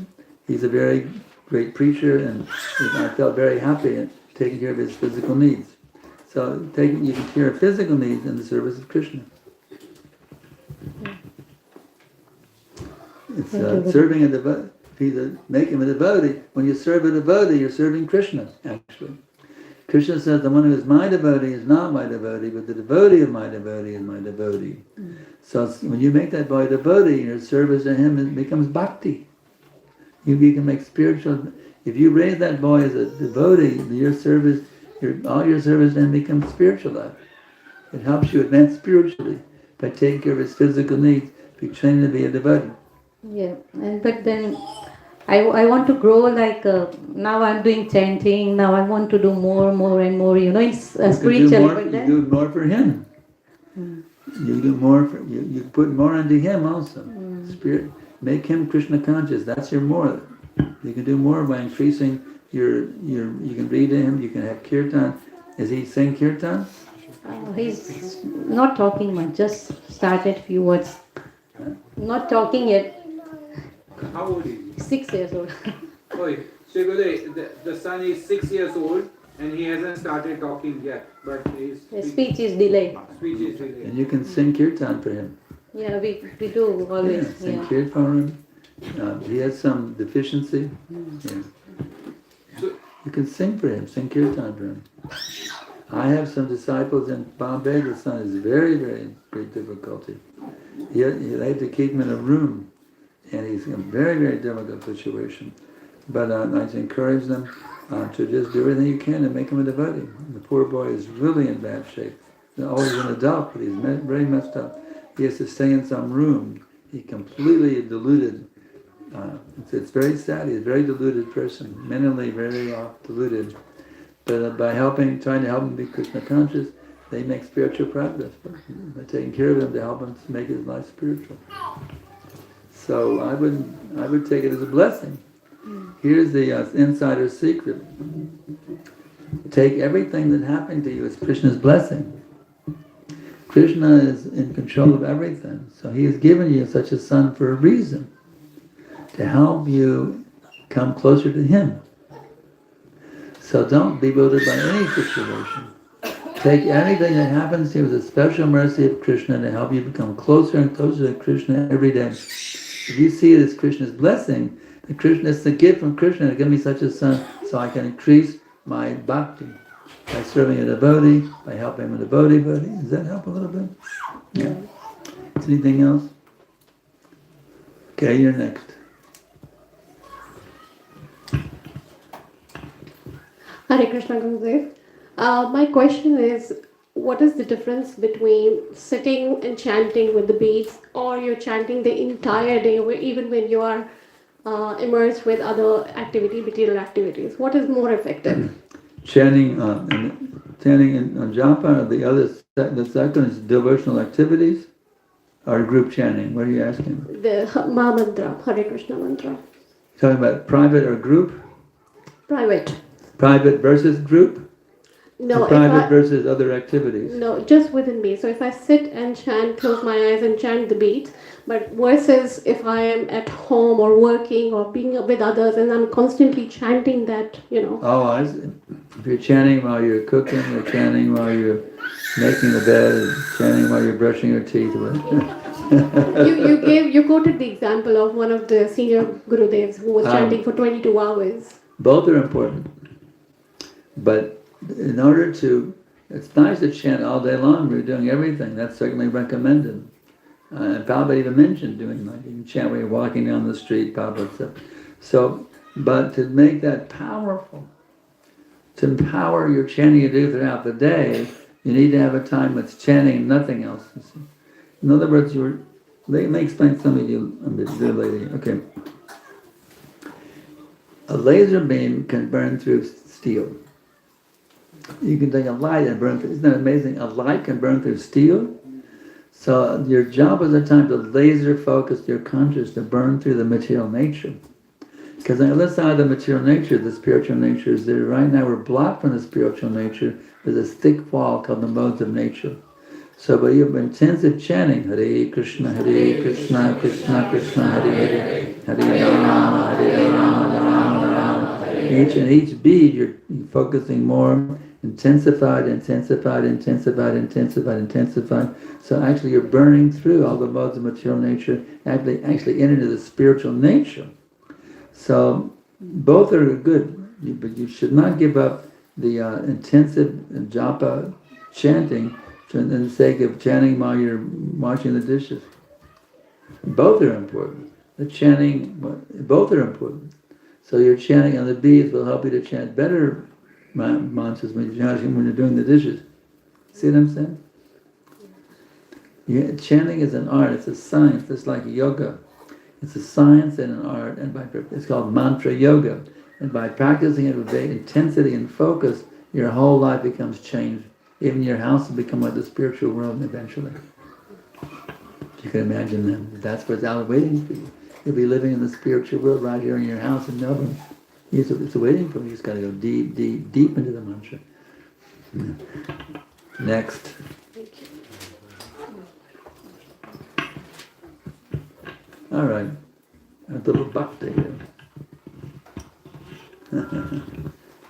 he's a very great preacher, and I felt very happy in taking care of his physical needs. So you can care of physical needs in the service of Krishna. It's serving a devotee. Make him a devotee. When you serve a devotee, you're serving Krishna, actually. Krishna says, the one who is my devotee is not my devotee, but the devotee of my devotee is my devotee. So when you make that boy a devotee, your service to him becomes bhakti. You can make spiritual. If you raise that boy as a devotee, all your service then becomes spiritual life. It helps you advance spiritually by taking care of his physical needs, by training to be a devotee. Yeah, but then I want to grow now I'm doing chanting, now I want to do more and more, it's spiritual. You do more for him. You do more you put more into him also. Spirit, make him Krishna conscious, that's your more. You can do more by increasing you can read to him, you can have kirtan. Is he saying kirtan? He's not talking much, just started few words. Not talking yet. How old is he? 6 years old. Oh, the son is 6 years old and he hasn't started talking yet, but his speech is delayed. And you can sing kirtan for him. Yeah, we do always. Yeah, sing kirtan for him. He has some deficiency. Yeah. You can sing for him, sing kirtan for him. I have some disciples in Bombay. The son is very, very great difficulty. They have to keep him in a room and he's in a very, very difficult situation. But I encourage them to just do everything you can to make him a devotee. The poor boy is really in bad shape. He's always an adult, but he's very messed up. He has to stay in some room. He's completely deluded. It's very sad. He's a very deluded person, mentally very deluded. But by trying to help him be Krishna conscious, they make spiritual progress. By taking care of him to help him to make his life spiritual. So I would take it as a blessing. Here's the insider secret. Take everything that happened to you as Krishna's blessing. Krishna is in control of everything. So he has given you such a son for a reason. To help you come closer to him. So don't be bewildered by any situation. Take anything that happens to you as a special mercy of Krishna to help you become closer and closer to Krishna every day. If you see it as Krishna's blessing, that Krishna is the gift from Krishna to give me such a son so I can increase my bhakti by serving a devotee, by helping a devotee. Does that help a little bit? Yeah. Anything else? Okay, you're next. Hare Krishna Gurudev. My question is, what is the difference between sitting and chanting with the beads, or you're chanting the entire day, even when you are immersed with other material activities? What is more effective? Chanting in japa, the second is devotional activities, or group chanting. What are you asking? The Maha Mantra, Hare Krishna mantra. Talking about private or group? Private. Private versus group? No. Or private versus other activities? No, just within me. So if I sit and chant, close my eyes and chant the beats, but versus if I am at home or working or being with others and I'm constantly chanting that, Oh, I see. If you're chanting while you're cooking, or chanting while you're making the bed, chanting while you're brushing your teeth. You quoted the example of one of the senior Gurudevs who was chanting for 22 hours. Both are important. But in order to, it's nice to chant all day long, we're doing everything, that's certainly recommended. And Prabhupada even mentioned doing like, you can chant when you're walking down the street, Prabhupada said. So, but to make that powerful, to empower your chanting you do throughout the day, you need to have a time with chanting and nothing else. In other words, let me explain something to you a bit, dear lady. Okay. A laser beam can burn through steel. You can take a light and burn through. Isn't that amazing? A light can burn through steel. So your job is a time to laser focus your conscious to burn through the material nature. Because on the other side of the material nature, the spiritual nature is there. Right now we're blocked from the spiritual nature. There's a thick wall called the modes of nature. So by your intensive chanting, Hare Krishna, Krishna Krishna, Hare Hare, Hare Rama, Rama Rama. Each bead you're focusing more, intensified. So actually you're burning through all the modes of material nature, actually into the spiritual nature. So both are good, but you should not give up the intensive japa chanting for the sake of chanting while you're washing the dishes. Both are important. Both are important. So your chanting on the beads will help you to chant better mantras when you're doing the dishes. See what I'm saying? Chanting is an art, it's a science, it's like yoga. It's a science and an art, and it's called mantra yoga. And by practicing it with intensity and focus, your whole life becomes changed. Even your house will become like the spiritual world eventually. You can imagine that. That's what's out waiting for you. You'll be living in the spiritual world right here in your house in Melbourne. It's waiting for you. You just got to go deep into the mantra. Next. All right. A little bhakti here.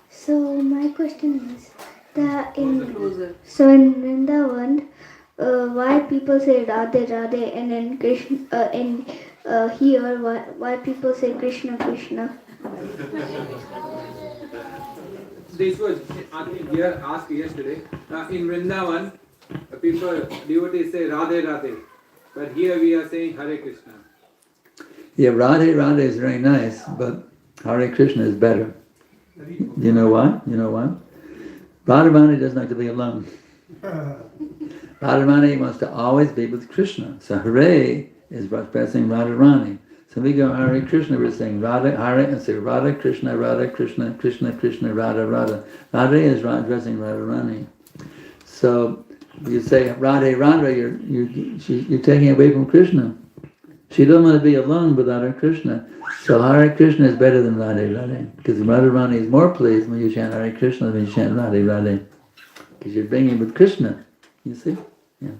So my question is that in Vrindavan, why people say Radhe Radhe, and in Krishna here why people say Krishna Krishna? This was here asked yesterday. In Vrindavan, devotees say Radhe Radhe, but here we are saying Hare Krishna. Yeah, Radhe is very nice, but Hare Krishna is better. You know why? You know why? Radharani doesn't like to be alone. Radharani wants to always be with Krishna. So Hare is expressing Radharani. So we go Hare Krishna, we're saying Radha Hare, and say Radha Krishna, Krishna Krishna, Radha Radha. Radha is addressing Radharani. So you say Radhe Radha, you're taking away from Krishna. She doesn't want to be alone without her Krishna. So Hare Krishna is better than Radhe Radhe. Because Radharani is more pleased when you chant Hare Krishna than you chant Radhe Radhe. Because you're bringing with Krishna. You see? Yeah.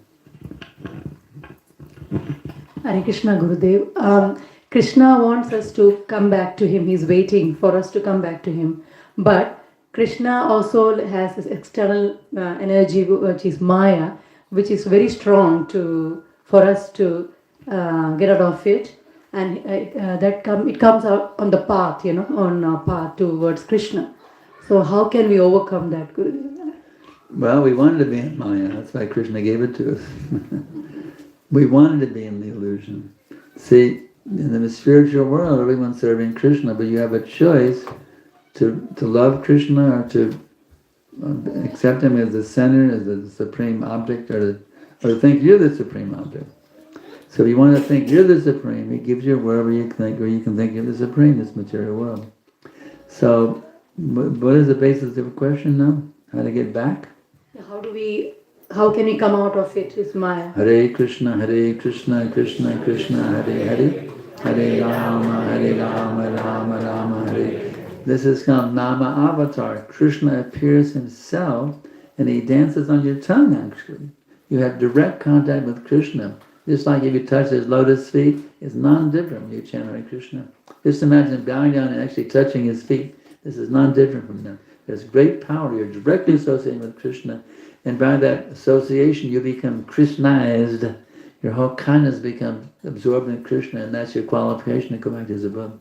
Hare Krishna, Gurudev. Krishna wants us to come back to him. He's waiting for us to come back to him. But Krishna also has this external energy, which is Maya, which is very strong for us to get out of it. And it comes out on the path, on our path towards Krishna. So how can we overcome that, Gurudev? Well, we wanted to be in Maya. That's why Krishna gave it to us. We wanted to be in the illusion. See, in the spiritual world, everyone's serving Krishna, but you have a choice to love Krishna or to accept him as the center, as the supreme object, or to think you're the supreme object. So if you want to think you're the supreme, he gives you wherever you think, or you can think you're the supreme, this material world. So, what is the basis of the question now? How to get back? How can we come out of it? Is Maya. Hare Krishna, Krishna Krishna, Hare Hare, Hare Rama, Rama Rama, Hare. This is called Nama Avatar. Krishna appears himself and he dances on your tongue actually. You have direct contact with Krishna. Just like if you touch his lotus feet, it's non-different when you chant Hare Krishna. Just imagine bowing down and actually touching his feet. This is non-different from them. There's great power. You're directly associated with Krishna. And by that association, you become Krishnaized. Your whole kindness becomes absorbed in Krishna, and that's your qualification to go back to his abode.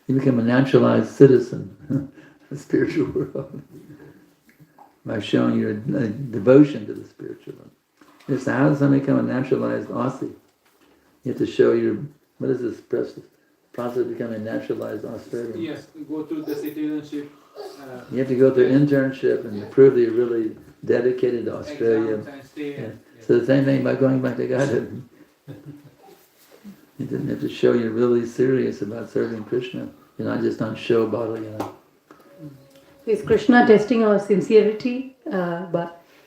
You become a naturalized citizen of the spiritual world by showing your devotion to the spiritual world. Just how does somebody become a naturalized Aussie? You have to show what is this process of becoming a naturalized Australian? Yes, go through the citizenship. You have to go through internship and prove that you're really dedicated to Australia. Yeah. So the same thing by going back to Godhead. You have to show you're really serious about serving Krishna. You're not just on show bottle, Is Krishna testing our sincerity?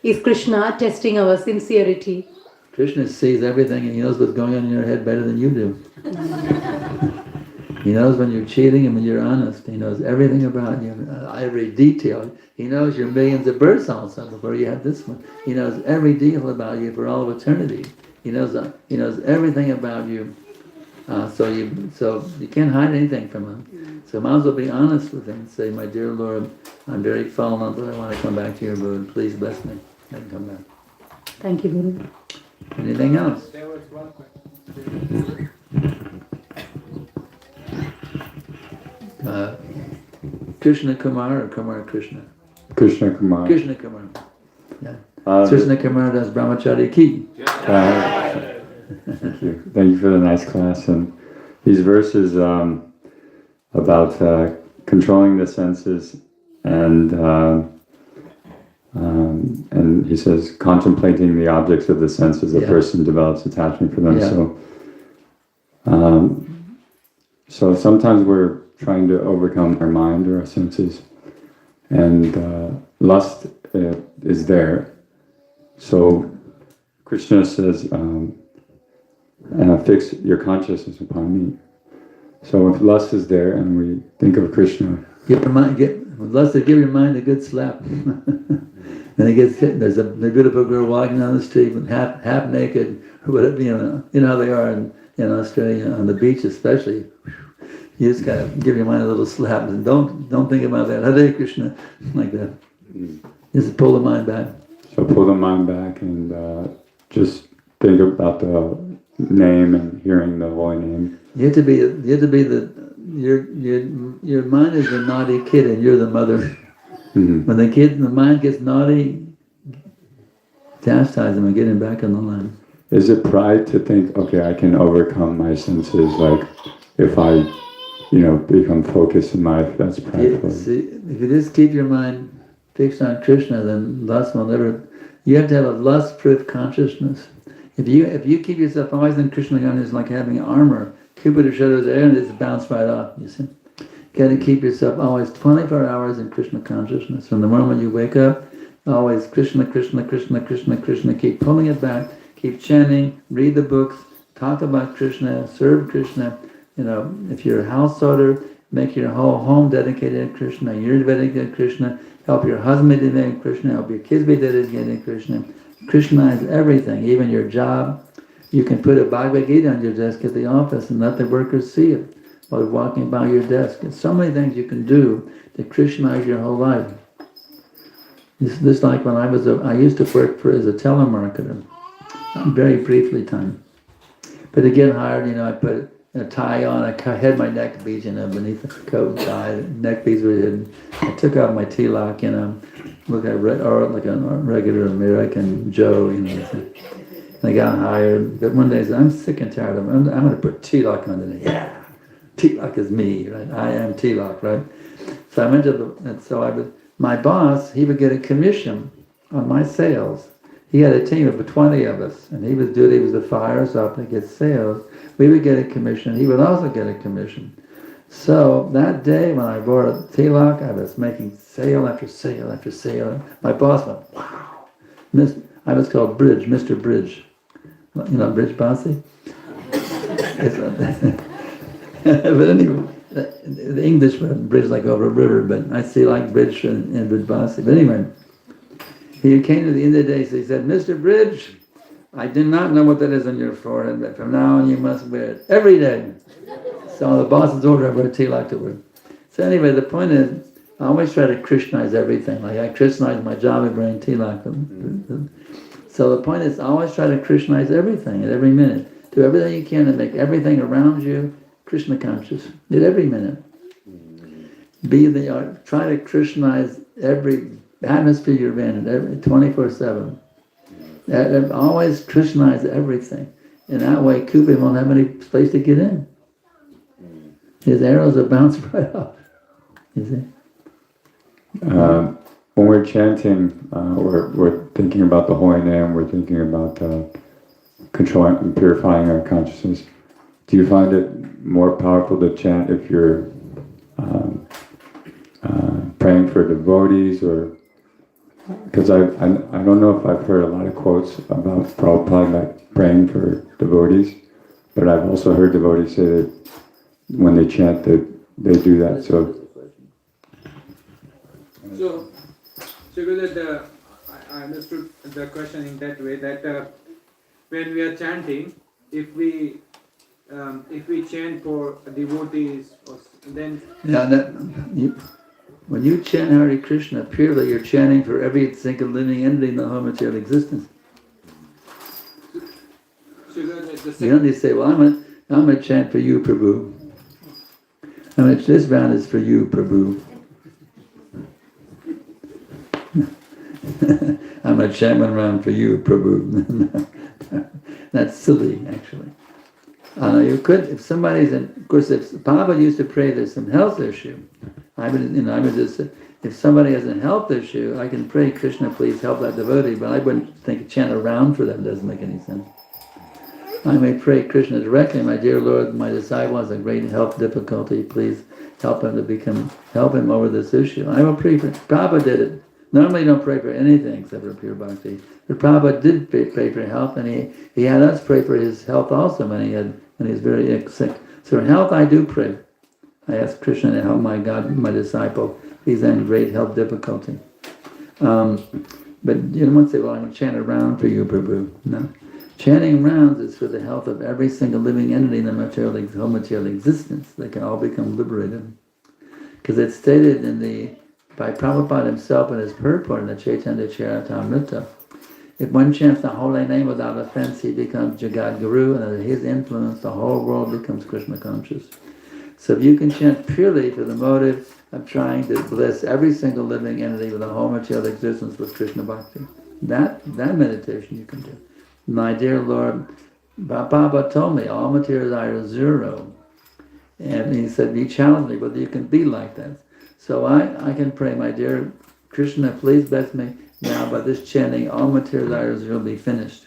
Is Krishna testing our sincerity? Krishna sees everything and he knows what's going on in your head better than you do. He knows when you're cheating and when you're honest. He knows everything about you, every detail. He knows your millions of births also before you had this one. He knows every detail about you for all of eternity. He knows everything about you. So you can't hide anything from him. So might as well be honest with him and say, my dear Lord, I'm very fallen, but I want to come back to your abode. Please bless me. I can come back. Thank you, Guru. Anything else? There was one question. Krishna Kumar or Kumar Krishna? Krishna Kumar. Krishna Kumar. Yeah. Krishna Kumar das Brahmachari ki. Thank you. Thank you for the nice class. And these verses about controlling the senses and he says contemplating the objects of the senses, a person develops attachment for them. Yeah. So sometimes we're trying to overcome our mind or our senses, and lust is there. So Krishna says, fix your consciousness upon me. So if lust is there and we think of Krishna, Give your mind a good slap. And there's a beautiful girl walking down the street with half naked, or whatever, you know how they are in Australia, on the beach especially. You just gotta give your mind a little slap and don't think about that. Hare Krishna, like that. Just pull the mind back. So pull the mind back and just think about the name and hearing the holy name. You have to be your mind is the naughty kid and you're the mother. Mm-hmm. When the mind gets naughty, chastise him and get him back on the line. is it pride to think, okay, I can overcome my senses, like if I, become focused in my life, that's prideful. See, if you just keep your mind fixed on Krishna, then lust will never. You have to have a lust-proof consciousness. If you keep yourself always in Krishna consciousness, like having armor, Cupid or shadows there, and it's bounced right off. You see, you got to keep yourself always 24 hours in Krishna consciousness. From the moment you wake up, always Krishna, Krishna, Krishna, Krishna, Krishna. Keep pulling it back. Keep chanting. Read the books. Talk about Krishna. Serve Krishna. If you're a householder, make your whole home dedicated to Krishna. You're dedicated to Krishna. Help your husband be dedicated to Krishna. Help your kids be dedicated to Krishna. Krishna is everything, even your job. You can put a Bhagwad Gita on your desk at the office and let the workers see it while walking by your desk. There's so many things you can do to Krishnaize your whole life. This like when I used to work as a telemarketer, very briefly time. But to get hired, I put a tie on, I had my neck beads, beneath the coat and tie, neck beads were hidden. I took off my T-lock, look like a regular American Joe, And I got hired, but one day I said, I'm sick and tired of it. I'm going to put T-lock on today. Yeah, T-lock is me, right? I am T-lock, right? So I went to my boss, he would get a commission on my sales. He had a team of 20 of us, and he was the fire us up and get sales. We would get a commission. He would also get a commission. So that day when I bought a T-lock, I was making sale after sale after sale. My boss went, wow. I was called Bridge, Mr. Bridge. Bridge Bossy? But anyway, the English word, bridge like over a river, but I see like Bridge and Bridge Bossy. But anyway, he came to the end of the day, so he said, Mr. Bridge, I do not know what that is on your forehead, but from now on you must wear it every day. So the boss's order, I wear a T-lock to wear. So anyway, the point is, I always try to Krishnaize everything. Like I Krishnaize my job at wearing T-lock. So the point is, I always try to Krishnaize everything at every minute. Do everything you can to make everything around you Krishna conscious. At every minute. Try to Krishnaize every atmosphere you're in, every 24/7. Always Krishnaize everything. In that way, Cupid won't have any place to get in. His arrows will bounce right off. You see? When we're chanting, we're thinking about the holy name, we're thinking about controlling and purifying our consciousness. Do you find it more powerful to chant if you're praying for devotees, or because I don't know if I've heard a lot of quotes about Prabhupada like praying for devotees, but I've also heard devotees say that when they chant that they do that. So Gurudev, I understood the question in that way that when we are chanting, if we chant for devotees, then when you chant Hare Krishna purely, you're chanting for every single living entity in the whole material existence. You don't need to say, well, I'm going to chant for you, Prabhu. This round is for you, Prabhu. I'm going to chant one round for you, Prabhu. That's silly, actually. You could, if somebody's in, of course, if Papa used to pray there's some health issue, I would just say, if somebody has a health issue, I can pray, Krishna, please help that devotee, but I wouldn't think chant around for them, doesn't make any sense. I may pray Krishna directly, my dear Lord, my disciple has a great health difficulty, please help him over this issue. I will pray for, Prabhupada did it. Normally you don't pray for anything except for pure bhakti. But Prabhupada did pray for health, and he had us pray for his health also when he was very sick. So for health I do pray. I ask Krishna to help my disciple. He's in great health difficulty. But you don't want to say, well, I'm going to chant around for you, Prabhu. No. Chanting rounds is for the health of every single living entity in the whole material existence. They can all become liberated. Because it's stated by Prabhupada himself in his purport in the Chaitanya Charitamrita. If one chants the holy name without offense, he becomes Jagat Guru, and under his influence the whole world becomes Krishna conscious. So if you can chant purely for the motive of trying to bless every single living entity with the whole material existence with Krishna Bhakti, that meditation you can do. My dear Lord, Baba told me all material desire is zero. And he said, he challenged me whether you can be like that. So I can pray, my dear Krishna, please bless me now by this chanting, all material desires will be finished.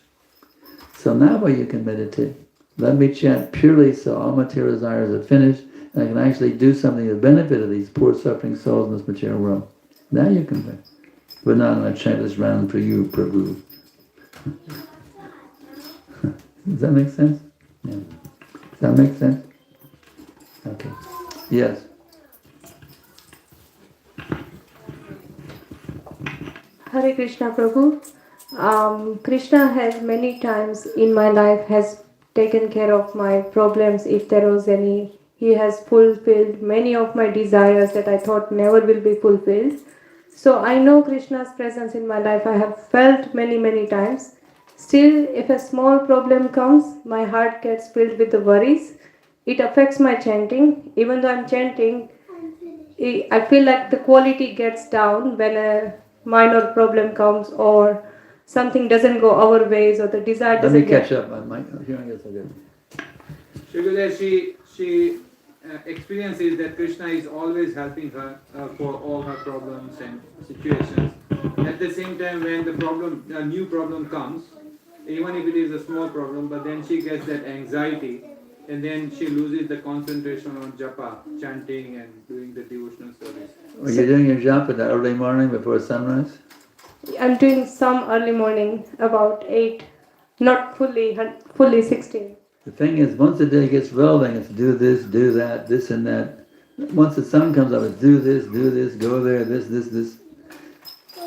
So now you can meditate. Let me chant purely so all material desires are finished, and I can actually do something to the benefit of these poor suffering souls in this material world. Now you can pray. But now I'm going to chant this round for you, Prabhu. Does that make sense? Yeah. Does that make sense? Okay. Yes. Hare Krishna Prabhu. Krishna has many times in my life has taken care of my problems if there was any. He has fulfilled many of my desires that I thought never will be fulfilled. So I know Krishna's presence in my life. I have felt many times. Still, if a small problem comes, my heart gets filled with the worries. It affects my chanting. Even though I'm chanting, I feel like the quality gets down when a minor problem comes or something doesn't go our ways or the desire Let doesn't me catch up. My hearing is so good. Shri she experiences that Krishna is always helping her for all her problems and situations. At the same time, when a new problem comes, even if it is a small problem, but then she gets that anxiety, and then she loses the concentration on japa, chanting and doing the devotional service. Are you doing your japa that early morning before sunrise? I'm doing some early morning, about 8, not fully 16. The thing is, once the day gets rolling, it's do this, do that, this and that. Once the sun comes up, it's do this, go there, this.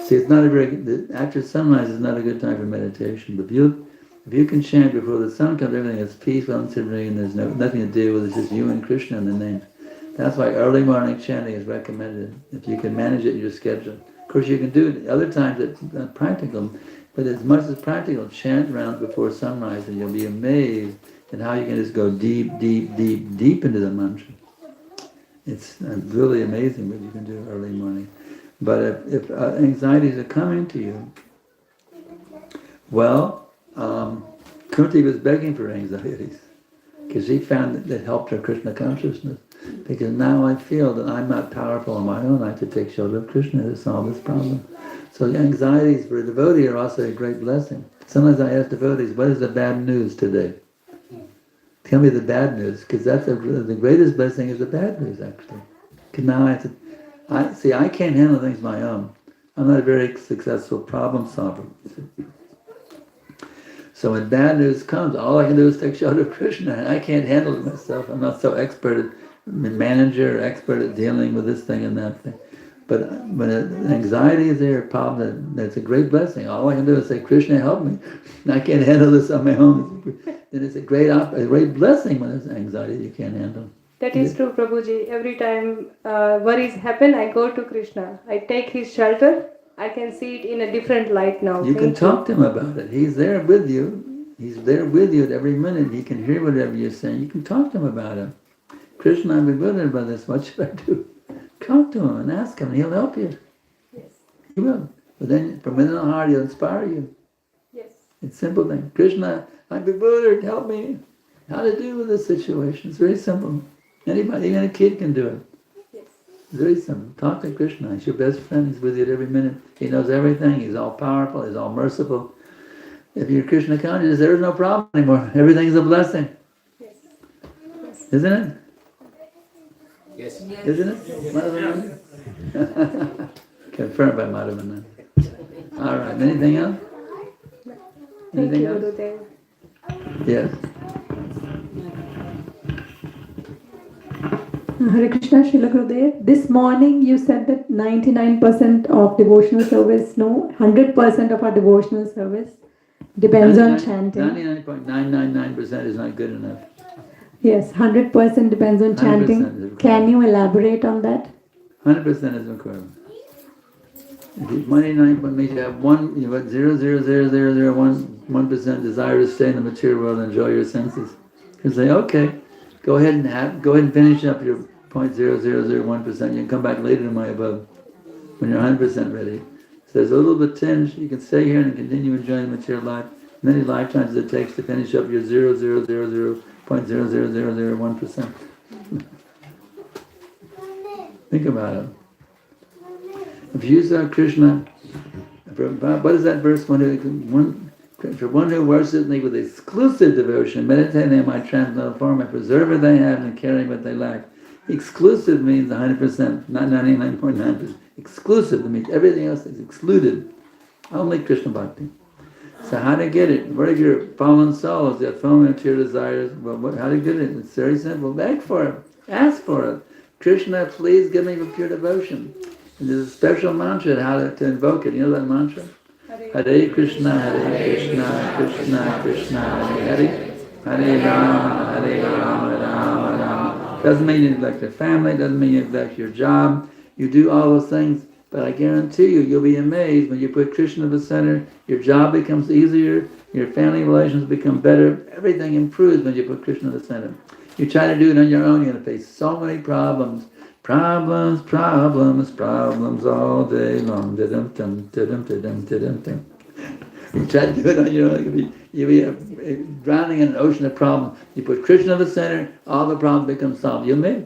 See, it's not a very good, after sunrise is not a good time for meditation. But if you can chant before the sun comes, everything is peaceful and serene, there's nothing to do with it, it's just you and Krishna in the name. That's why early morning chanting is recommended, if you can manage it in your schedule. Of course, you can do it other times, it's not practical, but as much as practical, chant round before sunrise and you'll be amazed at how you can just go deep into the mantra. It's really amazing what you can do early morning. But if anxieties are coming to you, well, Kunti was begging for anxieties because she found that helped her Krishna consciousness. Because now I feel that I'm not powerful on my own, I have to take shelter of Krishna to solve this problem. So anxieties for a devotee are also a great blessing. Sometimes I ask devotees, what is the bad news today? Tell me the bad news, because that's the greatest blessing is the bad news, actually. Because now I can't handle things my own. I'm not a very successful problem solver. So when bad news comes, all I can do is take shelter of Krishna, and I can't handle it myself. I'm not so expert manager, expert at dealing with this thing and that thing. But when anxiety is there, a problem, that's a great blessing. All I can do is say, Krishna, help me. I can't handle this on my own. Then it's a great blessing when there's anxiety you can't handle. That is true, Prabhuji. Every time worries happen, I go to Krishna. I take his shelter. I can see it in a different light now. You can talk to him about it. He's there with you. He's there with you at every minute. He can hear whatever you're saying. You can talk to him about it. Krishna, I'm bewildered by this. What should I do? Talk to him and ask him. He'll help you. Yes. He will. But then from within the heart, he'll inspire you. Yes. It's a simple thing. Krishna, I'm bewildered. Help me. How to deal with this situation. It's very simple. Anybody, even a kid can do it. Yes. It's very simple. Talk to Krishna. He's your best friend. He's with you at every minute. He knows everything. He's all powerful. He's all merciful. If you're Krishna conscious, there is no problem anymore. Everything's a blessing. Yes. Isn't it? Yes. Isn't it? Madhavananda? Confirmed by Madhavananda. All right. Anything else? Anything else? Yes. Hare Krishna, Srila Gurudev. This morning you said that 99% of devotional service, 100% of our devotional service depends on chanting. 99.999% is not good enough. Yes, 100% depends on chanting. Can you elaborate on that? 100% is required. If you 99 means you have 0.00001% desire to stay in the material world and enjoy your senses. You say, okay, go ahead and finish up your 0.0001%. You can come back later to my above when you're 100% ready. So there's a little bit tinge. You can stay here and continue enjoying the material life. many lifetimes it takes to finish up your 0.00001%. Think about it. If you saw Krishna, what is that verse? For one who worships me with exclusive devotion, meditating on my transcendental form, I preserve what they have and carry what they lack. Exclusive means 100%, not 99.9%. Exclusive means everything else is excluded. Only Krishna Bhakti. So how to get it? What if you're fallen souls, you have fallen material desires? Well, how to get it? It's very simple. Beg for it. Ask for it. Krishna, please give me pure devotion. And there's a special mantra how to invoke it. You know that mantra? Hare Krishna, Krishna Krishna, Hare Hare Rama, Rama Rama. Doesn't mean you neglect your family, doesn't mean you neglect your job. You do all those things, but I guarantee you, you'll be amazed when you put Krishna at the center, your job becomes easier, your family relations become better, everything improves when you put Krishna at the center. You try to do it on your own, you're going to face so many problems. Problems all day long. You try to do it on your own, you'll be drowning in an ocean of problems. You put Krishna at the center, all the problems become solved. You'll make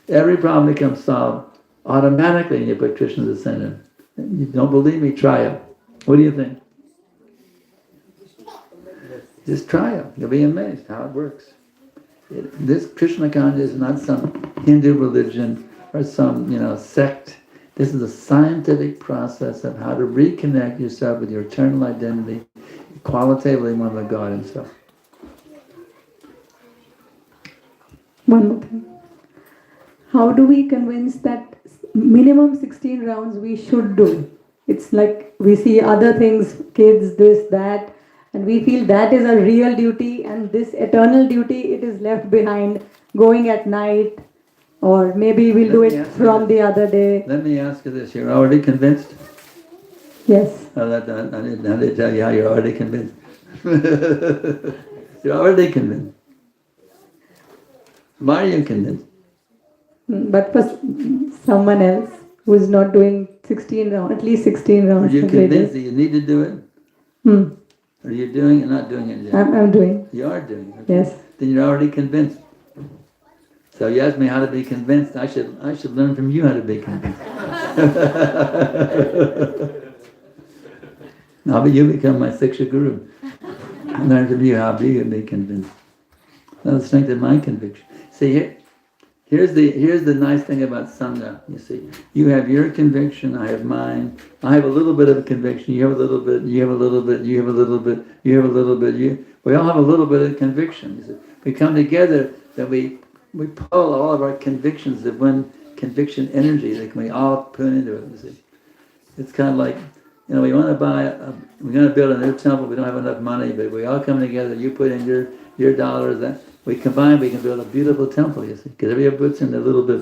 every problem becomes solved automatically when you put Krishna at the center. You don't believe me? Try it. What do you think? Just try it. You'll be amazed how it works. This Krishna consciousness is not some Hindu religion or some sect. This is a scientific process of how to reconnect yourself with your eternal identity, qualitatively one with God Himself. One more thing. How do we convince that minimum 16 rounds we should do? It's like we see other things, kids, this, that, and we feel that is a real duty, and this eternal duty, it is left behind, going at night, or maybe we'll do it from the other day. Let me ask you this, you're already convinced? Yes. I didn't tell you how you're already convinced. You're already convinced. Why are you convinced? But for someone else who is not doing 16 rounds, at least 16 rounds. Are you convinced that you need to do it? Are you doing it or not doing it yet? I'm doing. You are doing it. Okay. Yes. Then you're already convinced. So you asked me how to be convinced. I should learn from you how to be convinced. You become my Siksha Guru. I learn from you how to be convinced. That'll strengthen my conviction. See, here's the nice thing about Sangha. You see, you have your conviction, I have mine. I have a little bit of a conviction, you have a little bit, you have a little bit, you have a little bit, you have a little bit, we all have a little bit of conviction. You see. We come together, then we pull all of our convictions of one conviction energy that we all put into it. You see. It's kind of like, we want to we're going to build a new temple, we don't have enough money, but we all come together, you put in your dollars, that we combine, we can build a beautiful temple, you see, because everybody puts in a little bit.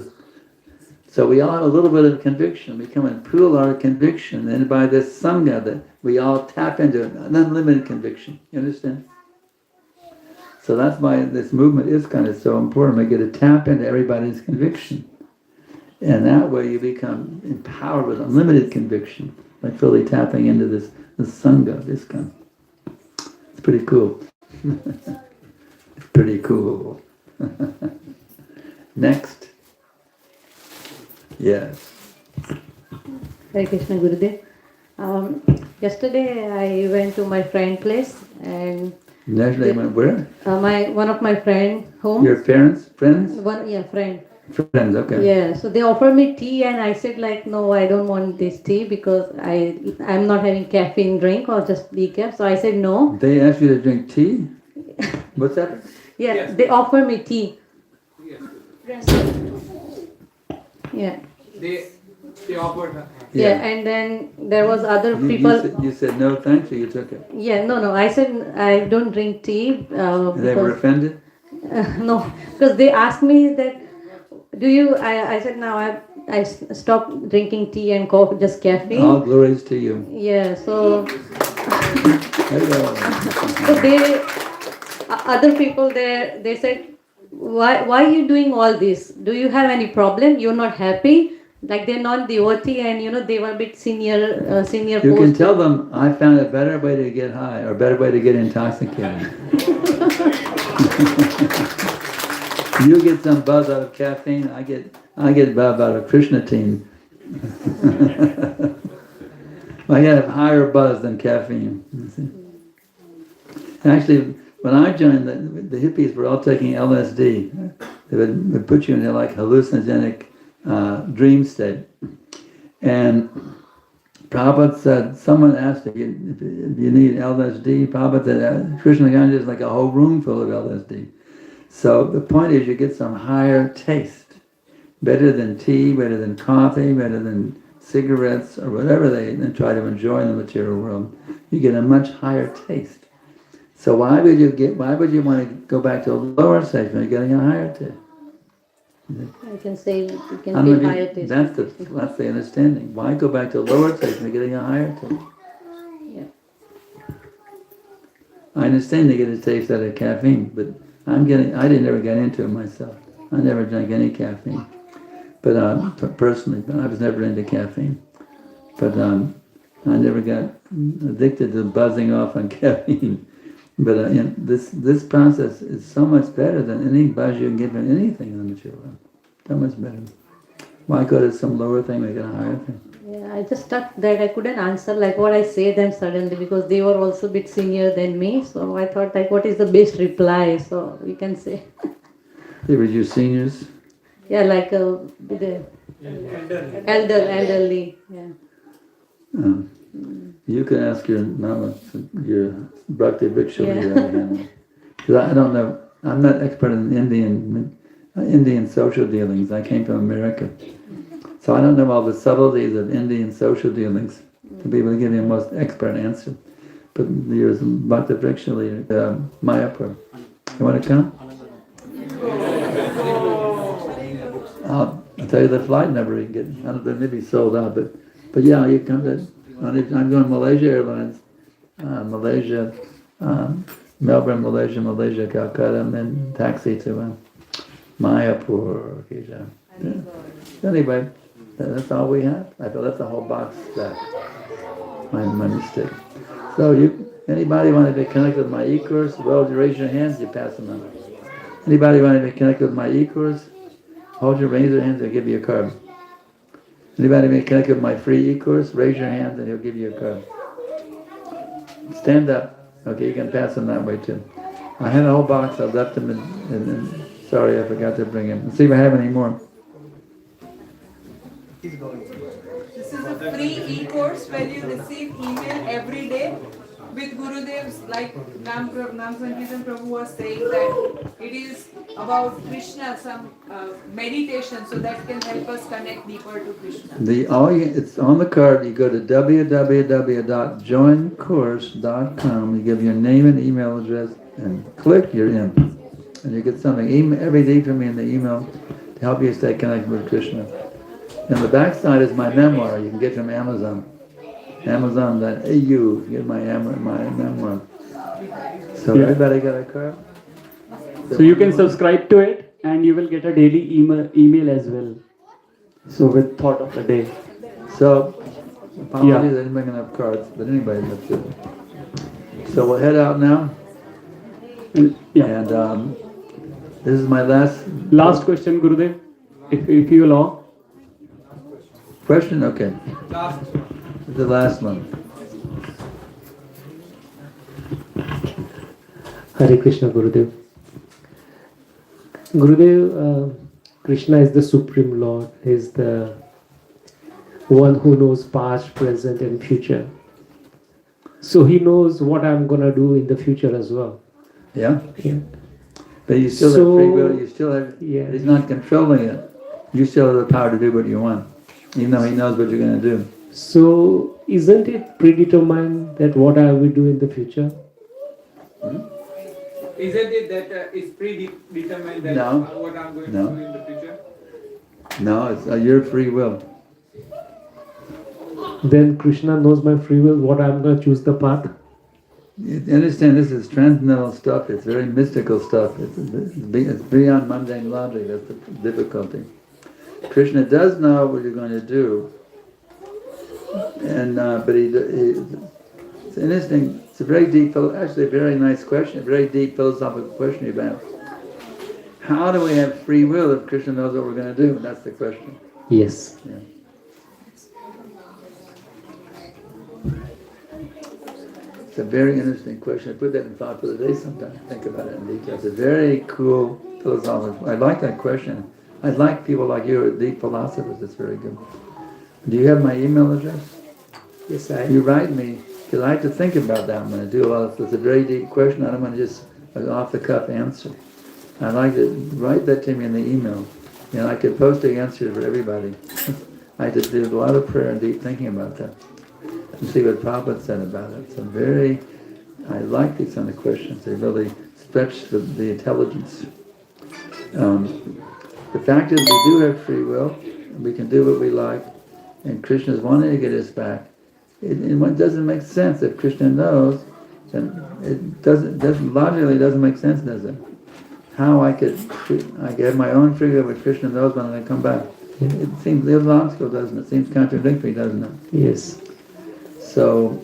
So we all have a little bit of conviction. We come and pool our conviction, and by this Sangha, that we all tap into an unlimited conviction. You understand? So that's why this movement is kind of so important. We get to tap into everybody's conviction. And that way you become empowered with unlimited conviction by fully tapping into this Sangha, this kind. It's pretty cool. It's pretty cool. Next. Yes. Hare Krishna Gurudev. Yesterday I went to my friend's place and... Yesterday went where? One of my friend home. Your parents? Friends? Friend. Friends, okay. Yeah, so they offered me tea and I said no, I don't want this tea because I'm not having caffeine drink or just decaf. So I said no. They asked you to drink tea? What's that? Yeah, yes. They offered me tea. Yes. Yeah. They offered her. Yeah, and then there was other people. You said no thanks, or you took it? Yeah, no. I said I don't drink tea. They were offended? No, because they asked me that, do you, I said no, I stopped drinking tea and coffee, just caffeine. All glories to you. Yeah, so... So other people they said, why are you doing all this? Do you have any problem? You're not happy? like they're non-devotee and they were a bit senior You can post. tell them, I found a better way to get high, or a better way to get intoxicated. You get some buzz out of caffeine, I get buzz out of Krishna team. I have higher buzz than caffeine. You see? Actually, when I joined, the hippies were all taking LSD. They would put you in a like hallucinogenic dream state. And Prabhupada said, someone asked if you need LSD. Prabhupada said, Krishna Ganja is like a whole room full of LSD. So the point is you get some higher taste. Better than tea, better than coffee, better than cigarettes, or whatever they try to enjoy in the material world. You get a much higher taste. So why would you want to go back to a lower stage when you're getting a higher taste? I can say you can feel higher taste. That's the understanding. Why go back to a lower taste when you're getting a higher taste? Yeah. I understand you get a taste out of caffeine, but I didn't ever get into it myself. I never drank any caffeine. But personally, I was never into caffeine. But I never got addicted to buzzing off on caffeine. But this process is so much better than any buzz you can get from anything in the material world. So much better. Why go to some lower thing and get a higher thing? Yeah, I just stuck that I couldn't answer like what I say them suddenly because they were also a bit senior than me. So I thought like what is the best reply? So you can say. They were you seniors? Yeah, like the elderly. Yeah. You can ask your mama, your Bhakti Vriksha. Yeah. Because I don't know, I'm not expert in Indian social dealings. I came from America. So I don't know all the subtleties of Indian social dealings to be able to give you a most expert answer. But there's Bhakti Vriksha leader, Mayapur. You want to come? I'll tell you the flight number you can get. I don't know, maybe sold out, but yeah, you come to. I'm going Malaysia Airlines, Malaysia, Melbourne, Malaysia, Calcutta, and then taxi to Mayapur. Anyway, that's all we have. I thought that's a whole box back. My mistake. So anybody want to be connected with my e-course? Well, you raise your hands, you pass them on. Anybody want to be connected with my e-course? Raise your hands, I'll give you a card. Anybody be connected with my free e-course? Raise your hands and he'll give you a card. Stand up. Okay, you can pass them that way too. I had a whole box, I left them in sorry, I forgot to bring him. Let's see if I have any more. This is a free e-course where you receive email every day with Gurudev's, like Nam Sankirtan Prabhu was saying that it is about Krishna, some meditation, so that can help us connect deeper to Krishna. It's on the card. You go to www.joincourse.com. You give your name and email address and click, you're in. And you get something every day from me in the email to help you stay connected with Krishna. And the back side is my memoir. You can get from Amazon. Amazon.au. Get my memoir. So everybody got a card? So you can subscribe to it and you will get a daily email as well. So with thought of the day. So, apologies, I didn't bring enough cards, but anyway, that's it. So we'll head out now. And this is my last question, Gurudev, if you allow. Question? Okay. The last one. Hare Krishna, Gurudev. Gurudev, Krishna is the Supreme Lord. He is the one who knows past, present and future. So he knows what I'm going to do in the future as well. Yeah? But you still have free will. You still have, he's not controlling it. You still have the power to do what you want, even though he knows what you're going to do. So isn't it predetermined that what I will do in the future? Isn't it that it's predetermined that what I'm going to do in the future? No, it's your free will. Then Krishna knows my free will, what I'm going to choose the path. You understand, this is transcendental stuff. It's very mystical stuff. It's beyond mundane logic. That's the difficulty. Krishna does know what you're going to do, and but it's an interesting, it's a very deep, actually a very nice question, a very deep philosophical question about how do we have free will if Krishna knows what we're going to do? That's the question. Yes. Yeah. It's a very interesting question. I put that in thought for the day sometime. Think about it in detail. It's a very cool philosophical. I like that question. I like people like you, deep philosophers. It's very good. Do you have my email address? Yes, I. You write me, because I have to think about that. I'm going to do a lot of. It's a very deep question. I don't want to just an off the cuff answer. I'd like to write that to me in the email. And I could post the answer for everybody. I just did a lot of prayer and deep thinking about that. And see what Prabhupada said about it. So I like these kind of questions. They really stretch the intelligence. The fact is we do have free will. We can do what we like. And Krishna is wanting to get us back. It doesn't make sense. If Krishna knows, then it doesn't logically doesn't make sense, does it? How I could have my own free will, but Krishna knows when I come back. It seems illogical, doesn't it? It seems contradictory, doesn't it? Yes. So,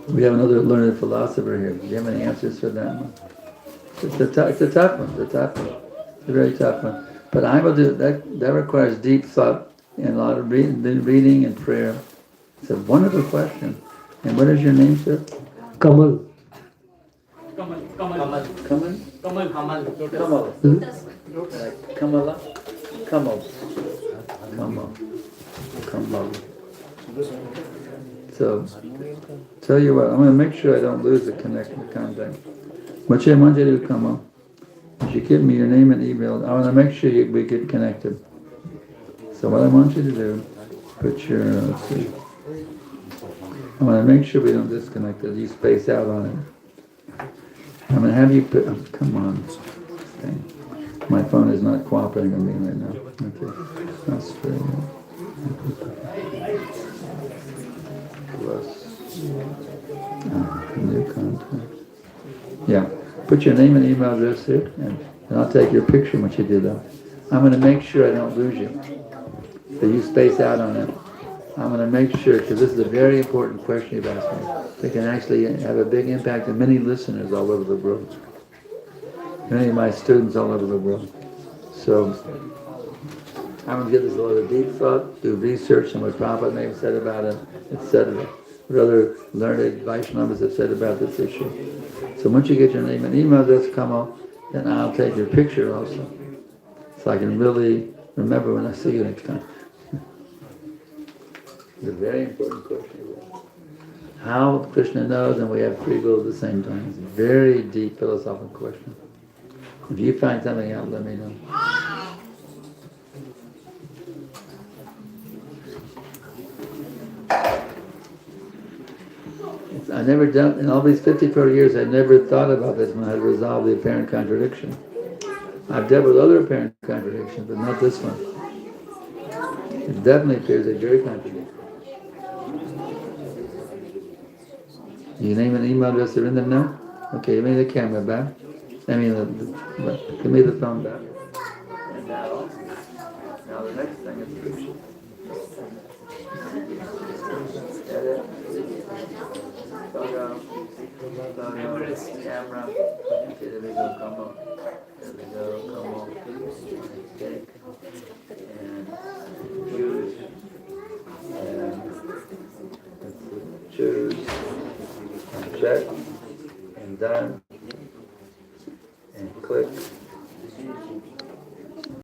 we have another learned philosopher here. Do you have any answers for that one? It's a tough one. It's a very tough one. But I will do that. That requires deep thought and a lot of reading and prayer. It's a wonderful question. And what is your name, sir? Kamal. Kamal. Kamal. So, tell you what, I'm going to make sure I don't lose the contact. What you want you to do, Kamal, is you give me your name and email. I want to make sure we get connected. So what I want you to do, put your, let's see. I want to make sure we don't disconnect it. You space out on it. I'm going to have you put, come on. Okay. My phone is not cooperating with me right now. Okay. Australia. Plus. New contact. Yeah. Put your name and email address here, and I'll take your picture when you do that. I'm going to make sure I don't lose you. So you space out on it. I'm going to make sure, because this is a very important question you've asked me. It can actually have a big impact on many listeners all over the world. Many of my students all over the world. So, I'm going to give this a lot of deep thought, do research on what Prabhupada may have said about it, etc. What other learned Vaishnavas have said about this issue. So once you get your name and email address, Kamal, then I'll take your picture also. So I can really remember when I see you next time. It's a very important question. How Krishna knows and we have free will at the same time. It's a very deep philosophical question. If you find something out, let me know. I never done, in all these 54 years, I never thought about this when I resolved the apparent contradiction. I've dealt with other apparent contradictions, but not this one. It definitely appears a very contradictory. Your name and email address are in them now? Okay, give me the camera back. Give me the phone back. And now the next thing is picture. Edit. Photo. Camera. Okay, there we go, come on. There we go, come on. Take. And choose. And choose. Check. And done.